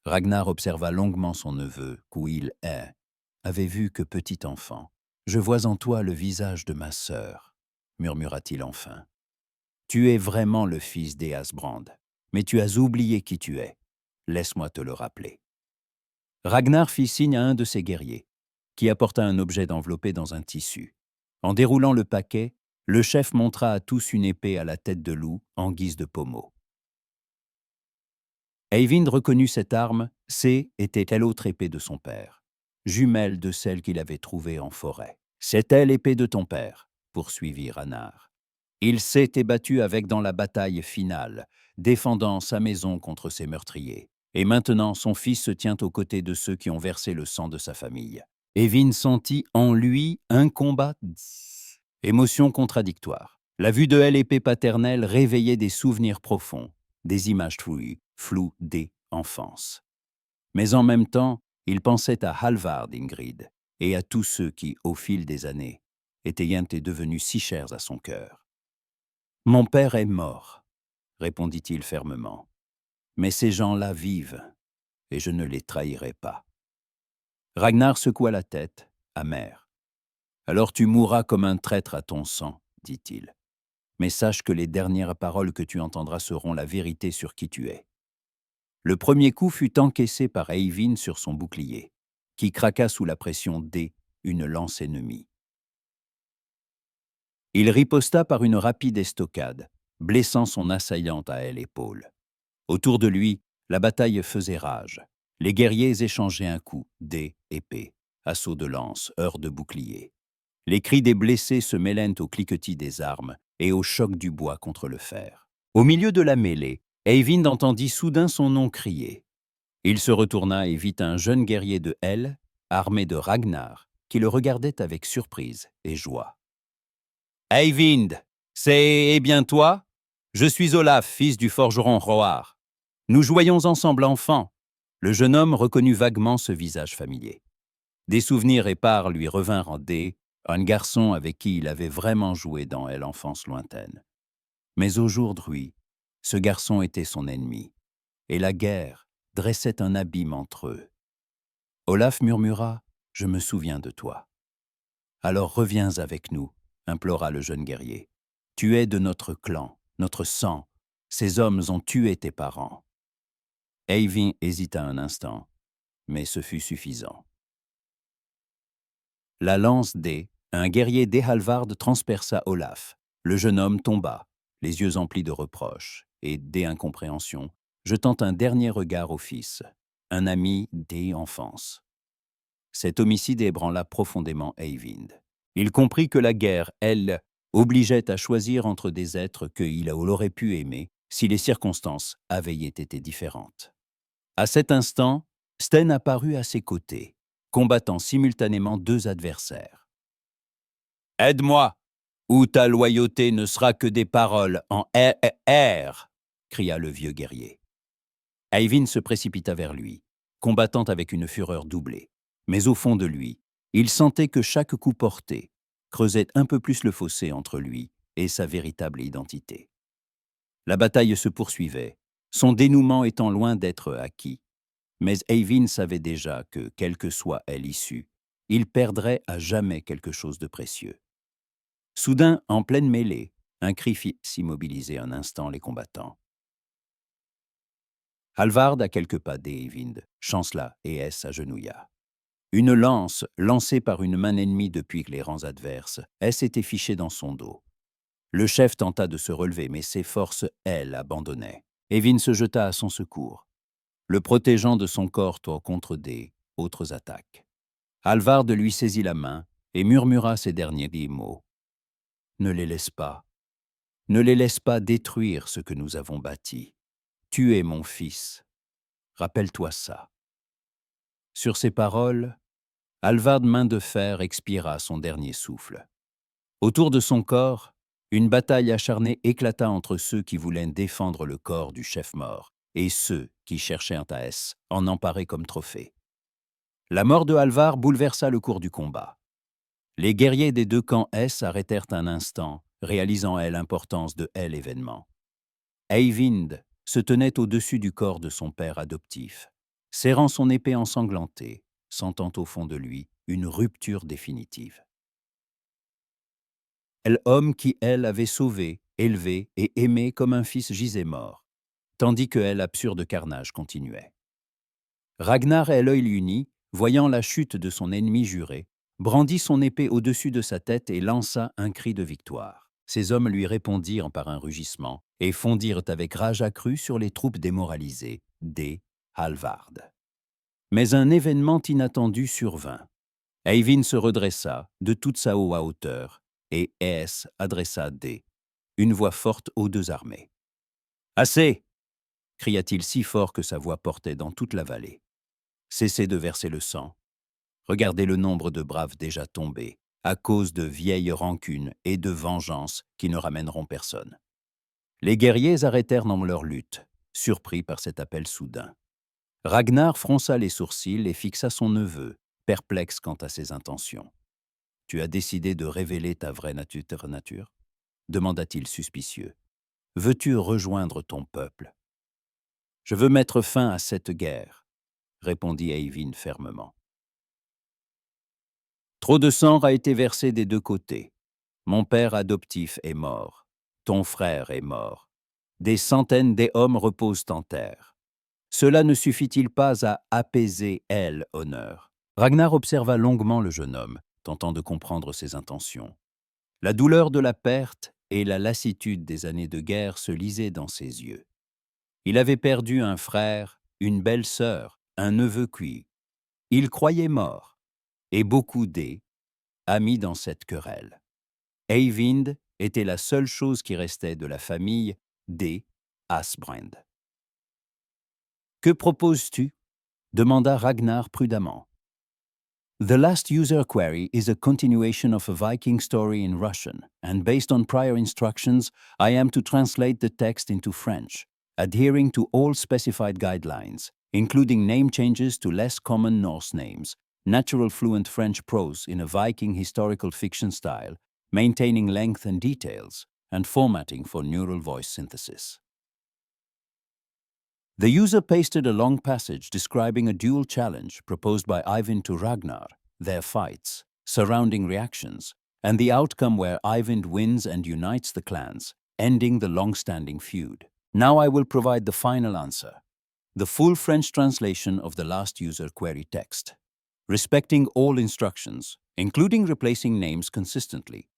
Ragnar observa longuement son neveu, qu'Ouil avait vu que petit enfant. « Je vois en toi le visage de ma sœur, » murmura-t-il enfin. « Tu es vraiment le fils d'Easbrand, mais tu as oublié qui tu es. Laisse-moi te le rappeler. » Ragnar fit signe à un de ses guerriers, qui apporta un objet enveloppé dans un tissu. En déroulant le paquet, le chef montra à tous une épée à la tête de loup en guise de pommeau. Eyvind reconnut cette arme, était l'autre épée de son père, jumelle de celle qu'il avait trouvée en forêt. « C'était l'épée de ton père, » poursuivit Ragnar. « Il s'était battu avec dans la bataille finale, défendant sa maison contre ses meurtriers. Et maintenant, son fils se tient aux côtés de ceux qui ont versé le sang de sa famille. » Eyvind sentit en lui un combat, émotion contradictoire. La vue de l'épée paternelle réveillait des souvenirs profonds, des images floues d'enfance. Mais en même temps, il pensait à Halvard Ingrid et à tous ceux qui, au fil des années, étaient devenus si chers à son cœur. « Mon père est mort, » répondit-il fermement. « Mais ces gens-là vivent, et je ne les trahirai pas. » Ragnar secoua la tête, amer. « Alors tu mourras comme un traître à ton sang, » dit-il. « Mais sache que les dernières paroles que tu entendras seront la vérité sur qui tu es. » Le premier coup fut encaissé par Eyvind sur son bouclier, qui craqua sous la pression une lance ennemie. Il riposta par une rapide estocade, blessant son assaillant à l'épaule. Autour de lui, la bataille faisait rage. Les guerriers échangeaient un coup, épée, assaut de lance, heurt de bouclier. Les cris des blessés se mêlent au cliquetis des armes et au choc du bois contre le fer. Au milieu de la mêlée, Eyvind entendit soudain son nom crié. Il se retourna et vit un jeune guerrier de Hel, armé de Ragnar, qui le regardait avec surprise et joie. « Eyvind, c'est bien toi ? Je suis Olaf, fils du forgeron Hroar. Nous jouions ensemble enfant. » Le jeune homme reconnut vaguement ce visage familier. Des souvenirs épars lui revinrent en un garçon avec qui il avait vraiment joué dans l'enfance lointaine. Mais aujourd'hui, ce garçon était son ennemi, et la guerre dressait un abîme entre eux. Olaf murmura « Je me souviens de toi. »« Alors reviens avec nous, » implora le jeune guerrier. « Tu es de notre clan, notre sang. Ces hommes ont tué tes parents. » Eyvind hésita un instant, mais ce fut suffisant. La lance un guerrier d'Halvard transperça Olaf. Le jeune homme tomba, les yeux emplis de reproches et d'incompréhension, jetant un dernier regard au fils, un ami d'enfance. Cet homicide ébranla profondément Eyvind. Il comprit que la guerre, elle, obligeait à choisir entre des êtres qu'il aurait pu aimer si les circonstances avaient été différentes. À cet instant, Sten apparut à ses côtés, combattant simultanément deux adversaires. « Aide-moi, ou ta loyauté ne sera que des paroles en air !» cria le vieux guerrier. Eyvind se précipita vers lui, combattant avec une fureur doublée. Mais au fond de lui, il sentait que chaque coup porté creusait un peu plus le fossé entre lui et sa véritable identité. La bataille se poursuivait, son dénouement étant loin d'être acquis. Mais Eyvind savait déjà que, quelle que soit l'issue, il perdrait à jamais quelque chose de précieux. Soudain, en pleine mêlée, un cri fit s'immobiliser un instant les combattants. Halvard, à quelques pas d'Eyvind, chancela et s'agenouilla. Une lance, lancée par une main ennemie depuis les rangs adverses, s'était fichée dans son dos. Le chef tenta de se relever, mais ses forces, elles, abandonnaient. Eyvind se jeta à son secours, le protégeant de son corps contre des autres attaques. Halvard lui saisit la main et murmura ces derniers mots. « Ne les laisse pas. Ne les laisse pas détruire ce que nous avons bâti. Tu es mon fils. Rappelle-toi ça. » Sur ces paroles, Halvard Main de Fer expira son dernier souffle. Autour de son corps, une bataille acharnée éclata entre ceux qui voulaient défendre le corps du chef mort et ceux qui cherchaient à en emparer comme trophée. La mort de Halvard bouleversa le cours du combat. Les guerriers des deux camps arrêtèrent un instant, réalisant l'importance de l'événement. Eyvind se tenait au-dessus du corps de son père adoptif, serrant son épée ensanglantée, sentant au fond de lui une rupture définitive. L'homme qui, avait sauvé, élevé et aimé comme un fils gisait mort, tandis que absurde carnage continuait. Ragnar l'œil uni, voyant la chute de son ennemi juré, brandit son épée au-dessus de sa tête et lança un cri de victoire. Ses hommes lui répondirent par un rugissement et fondirent avec rage accrue sur les troupes démoralisées des Halvard. Mais un événement inattendu survint. Eyvind se redressa de toute sa hauteur et adressa une voix forte aux deux armées. « Assez !» cria-t-il si fort que sa voix portait dans toute la vallée. « Cessez de verser le sang. Regardez le nombre de braves déjà tombés, à cause de vieilles rancunes et de vengeances qui ne ramèneront personne. » Les guerriers arrêtèrent dans leur lutte, surpris par cet appel soudain. Ragnar fronça les sourcils et fixa son neveu, perplexe quant à ses intentions. « Tu as décidé de révéler ta vraie nature ?» demanda-t-il suspicieux. « Veux-tu rejoindre ton peuple ?»« Je veux mettre fin à cette guerre, » répondit Eyvind fermement. « Trop de sang a été versé des deux côtés. Mon père adoptif est mort. Ton frère est mort. Des centaines d'hommes reposent en terre. Cela ne suffit-il pas à apaiser honneur ?» Ragnar observa longuement le jeune homme, tentant de comprendre ses intentions. La douleur de la perte et la lassitude des années de guerre se lisaient dans ses yeux. Il avait perdu un frère, une belle-sœur, un neveu cuit. Il croyait mort, et beaucoup amis dans cette querelle. Eyvind était la seule chose qui restait de la famille des Asbrand. « Que proposes-tu » demanda Ragnar prudemment. The last user query is a continuation of a Viking story in Russian, and based on prior instructions, I am to translate the text into French, adhering to all specified guidelines, including name changes to less common Norse names, natural fluent French prose in a Viking historical fiction style, maintaining length and details, and formatting for neural voice synthesis. The user pasted a long passage describing a duel challenge proposed by Eyvind to Ragnar, their fights, surrounding reactions, and the outcome where Eyvind wins and unites the clans, ending the long-standing feud. Now I will provide the final answer, the full French translation of the last user query text, respecting all instructions, including replacing names consistently.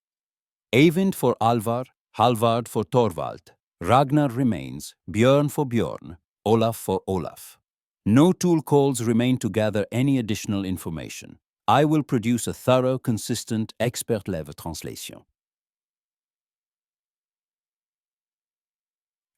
Eyvind for Alvar, Halvard for Torvald, Ragnar remains, Björn for Björn, Olaf for Olaf. No tool calls remain to gather any additional information. I will produce a thorough, consistent, expert-level translation.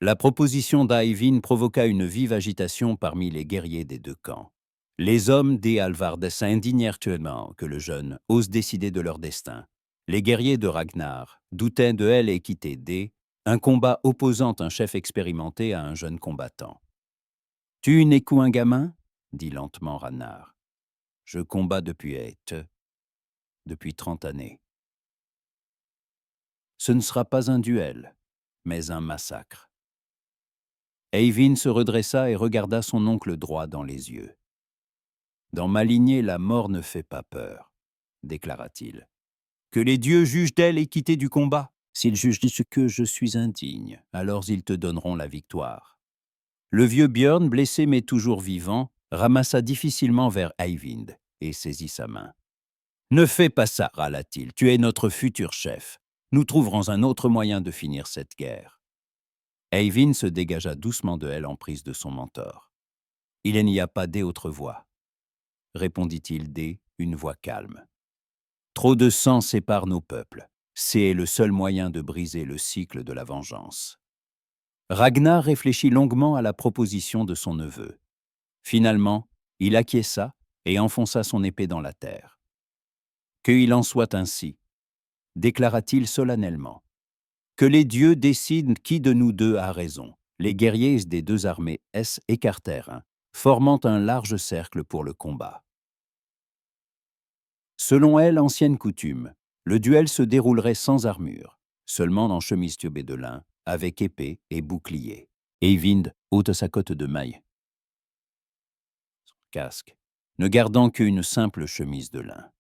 La proposition d'Eyvind provoqua une vive agitation parmi les guerriers des deux camps. Les hommes des Alvardes s'indignèrent tuellement que le jeune ose décider de leur destin. Les guerriers de Ragnar doutaient de elle et quittaient D, un combat opposant un chef expérimenté à un jeune combattant. « Tu n'es qu'un gamin » dit lentement Ragnar. « Je combats depuis 30 années. Ce ne sera pas un duel, mais un massacre. » Eyvind se redressa et regarda son oncle droit dans les yeux. « Dans ma lignée, la mort ne fait pas peur, » déclara-t-il. « Que les dieux jugent d'elle équité du combat. S'ils jugent que je suis indigne, alors ils te donneront la victoire. » Le vieux Björn, blessé mais toujours vivant, ramassa difficilement vers Eyvind et saisit sa main. « Ne fais pas ça, râla-t-il, tu es notre futur chef. Nous trouverons un autre moyen de finir cette guerre. » Eyvind se dégagea doucement de elle en prise de son mentor. « Il n'y a pas d'autre voie, » répondit-il une voix calme. « Trop de sang sépare nos peuples. C'est le seul moyen de briser le cycle de la vengeance. » Ragnar réfléchit longuement à la proposition de son neveu. Finalement, il acquiesça et enfonça son épée dans la terre. « Qu'il en soit ainsi, » déclara-t-il solennellement. « Que les dieux décident qui de nous deux a raison. » Les guerriers des deux armées écartèrent, formant un large cercle pour le combat. Selon elle, ancienne coutume, le duel se déroulerait sans armure, seulement en chemise tubée de lin, avec épée et bouclier. Eyvind ôta sa cotte de maille, son casque, ne gardant qu'une simple chemise de lin.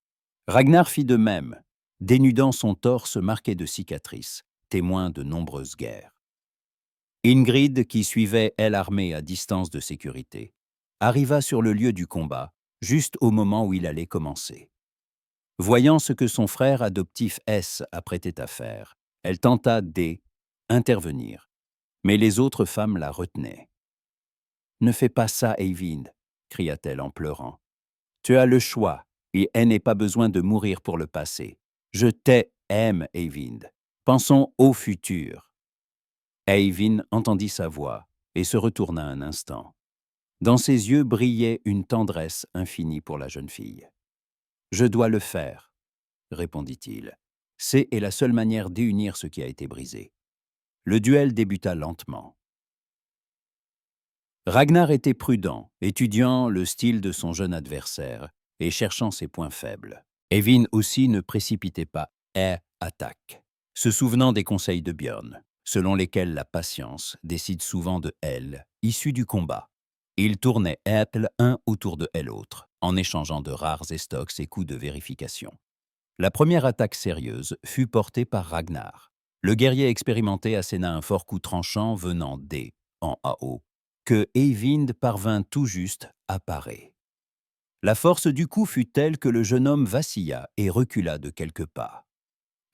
Ragnar fit de même, dénudant son torse marqué de cicatrices, témoin de nombreuses guerres. Ingrid, qui suivait, elle armée à distance de sécurité, arriva sur le lieu du combat, juste au moment où il allait commencer. Voyant ce que son frère adoptif S apprêtait à faire, elle tenta d'intervenir, mais les autres femmes la retenaient. « Ne fais pas ça, Eyvind » cria-t-elle en pleurant. « Tu as le choix, et elle n'a pas besoin de mourir pour le passé. Je t'aime, Eyvind. Pensons au futur. » Eyvind entendit sa voix et se retourna un instant. Dans ses yeux brillait une tendresse infinie pour la jeune fille. « Je dois le faire, » répondit-il. « C'est la seule manière d'unir ce qui a été brisé. » Le duel débuta lentement. Ragnar était prudent, étudiant le style de son jeune adversaire et cherchant ses points faibles. Eyvind aussi ne précipitait pas attaque, se souvenant des conseils de Björn, selon lesquels la patience décide souvent de elle, issue du combat. Il tournait un autour de l'autre, en échangeant de rares estocs et coups de vérification. La première attaque sérieuse fut portée par Ragnar. Le guerrier expérimenté asséna un fort coup tranchant venant en AO, que Eyvind parvint tout juste à parer. La force du coup fut telle que le jeune homme vacilla et recula de quelques pas.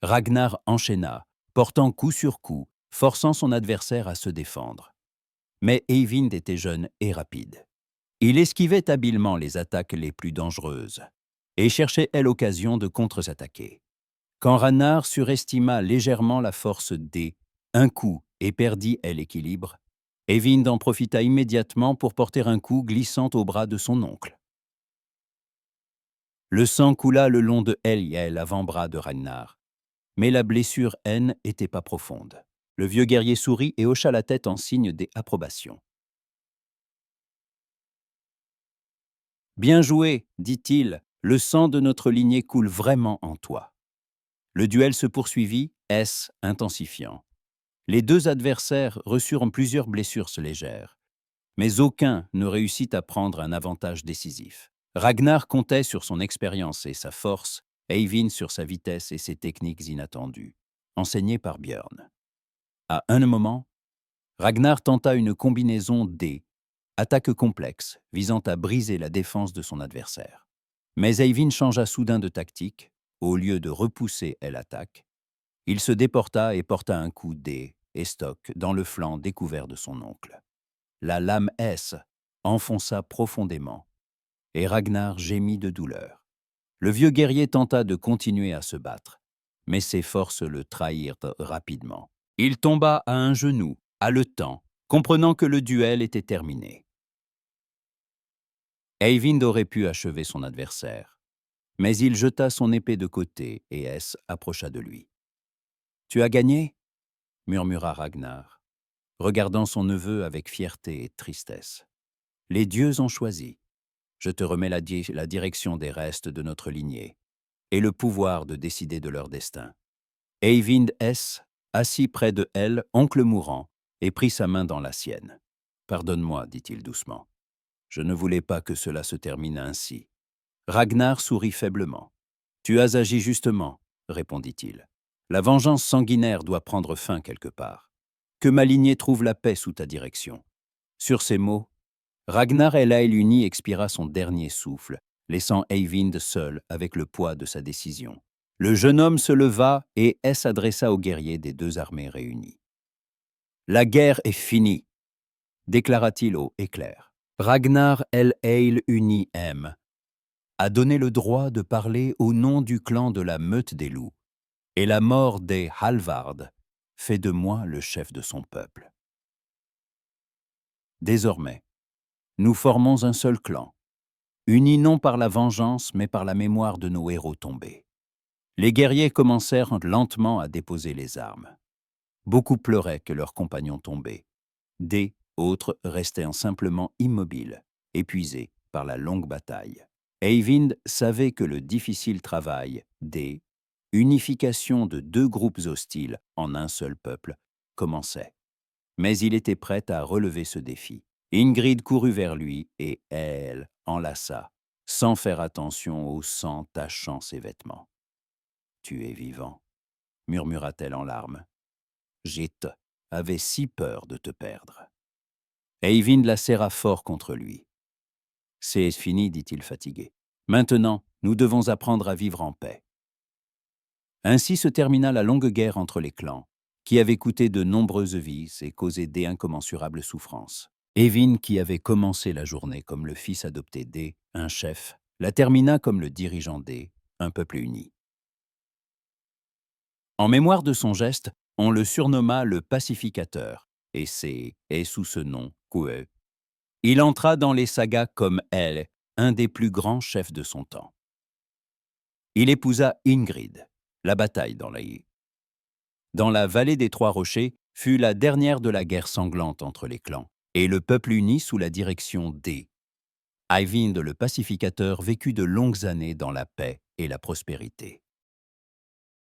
Ragnar enchaîna, portant coup sur coup, forçant son adversaire à se défendre. Mais Eyvind était jeune et rapide. Il esquivait habilement les attaques les plus dangereuses et cherchait l'occasion de contre-attaquer. Quand Ragnar surestima légèrement la force un coup et perdit l'équilibre, Eyvind en profita immédiatement pour porter un coup glissant au bras de son oncle. Le sang coula le long de l'avant-bras de Ragnar, mais la blessure n'était pas profonde. Le vieux guerrier sourit et hocha la tête en signe d'approbation. « Bien joué, dit-il, le sang de notre lignée coule vraiment en toi. » Le duel se poursuivit, intensifiant. Les deux adversaires reçurent plusieurs blessures légères, mais aucun ne réussit à prendre un avantage décisif. Ragnar comptait sur son expérience et sa force, Eyvind sur sa vitesse et ses techniques inattendues, enseignées par Björn. À un moment, Ragnar tenta une combinaison attaque complexe visant à briser la défense de son adversaire. Mais Eyvind changea soudain de tactique. Au lieu de repousser l'attaque, il se déporta et porta un coup stock dans le flanc découvert de son oncle. La lame enfonça profondément, et Ragnar gémit de douleur. Le vieux guerrier tenta de continuer à se battre, mais ses forces le trahirent rapidement. Il tomba à un genou, haletant, comprenant que le duel était terminé. Eyvind aurait pu achever son adversaire, mais il jeta son épée de côté et S approcha de lui. « Tu as gagné » murmura Ragnar, regardant son neveu avec fierté et tristesse. « Les dieux ont choisi. Je te remets la direction des restes de notre lignée et le pouvoir de décider de leur destin. » Eyvind S, assis près de elle, oncle mourant, et prit sa main dans la sienne. « Pardonne-moi, dit-il doucement. Je ne voulais pas que cela se termine ainsi. » Ragnar sourit faiblement. « Tu as agi justement, répondit-il. La vengeance sanguinaire doit prendre fin quelque part. Que ma lignée trouve la paix sous ta direction. » Sur ces mots, Ragnar el-Ailuni expira son dernier souffle, laissant Eyvind seul avec le poids de sa décision. Le jeune homme se leva et s'adressa aux guerriers des deux armées réunies. « La guerre est finie, déclara-t-il au éclair. Ragnar el-Ailuni M a donné le droit de parler au nom du clan de la Meute des Loups, et la mort des Halvard fait de moi le chef de son peuple. Désormais, nous formons un seul clan, unis non par la vengeance mais par la mémoire de nos héros tombés. » Les guerriers commencèrent lentement à déposer les armes. Beaucoup pleuraient que leurs compagnons tombaient. Autres restaient simplement immobiles, épuisés par la longue bataille. Eyvind savait que le difficile travail unification de deux groupes hostiles en un seul peuple commençait. Mais il était prêt à relever ce défi. Ingrid courut vers lui et elle enlaça, sans faire attention au sang tachant ses vêtements. « Tu es vivant, » murmura-t-elle en larmes. « J'avais si peur de te perdre. » Eyvind la serra fort contre lui. « C'est fini, dit-il fatigué. Maintenant, nous devons apprendre à vivre en paix. » Ainsi se termina la longue guerre entre les clans, qui avait coûté de nombreuses vies et causé d'incommensurables souffrances. Eyvind, qui avait commencé la journée comme le fils adopté un chef, la termina comme le dirigeant un peuple uni. En mémoire de son geste, on le surnomma le pacificateur, et c'est sous ce nom qu'Ue. Il entra dans les sagas comme un des plus grands chefs de son temps. Il épousa Ingrid, la bataille dans l'Aïe. Dans la vallée des Trois Rochers fut la dernière de la guerre sanglante entre les clans, et le peuple uni sous la direction Eyvind le pacificateur vécut de longues années dans la paix et la prospérité.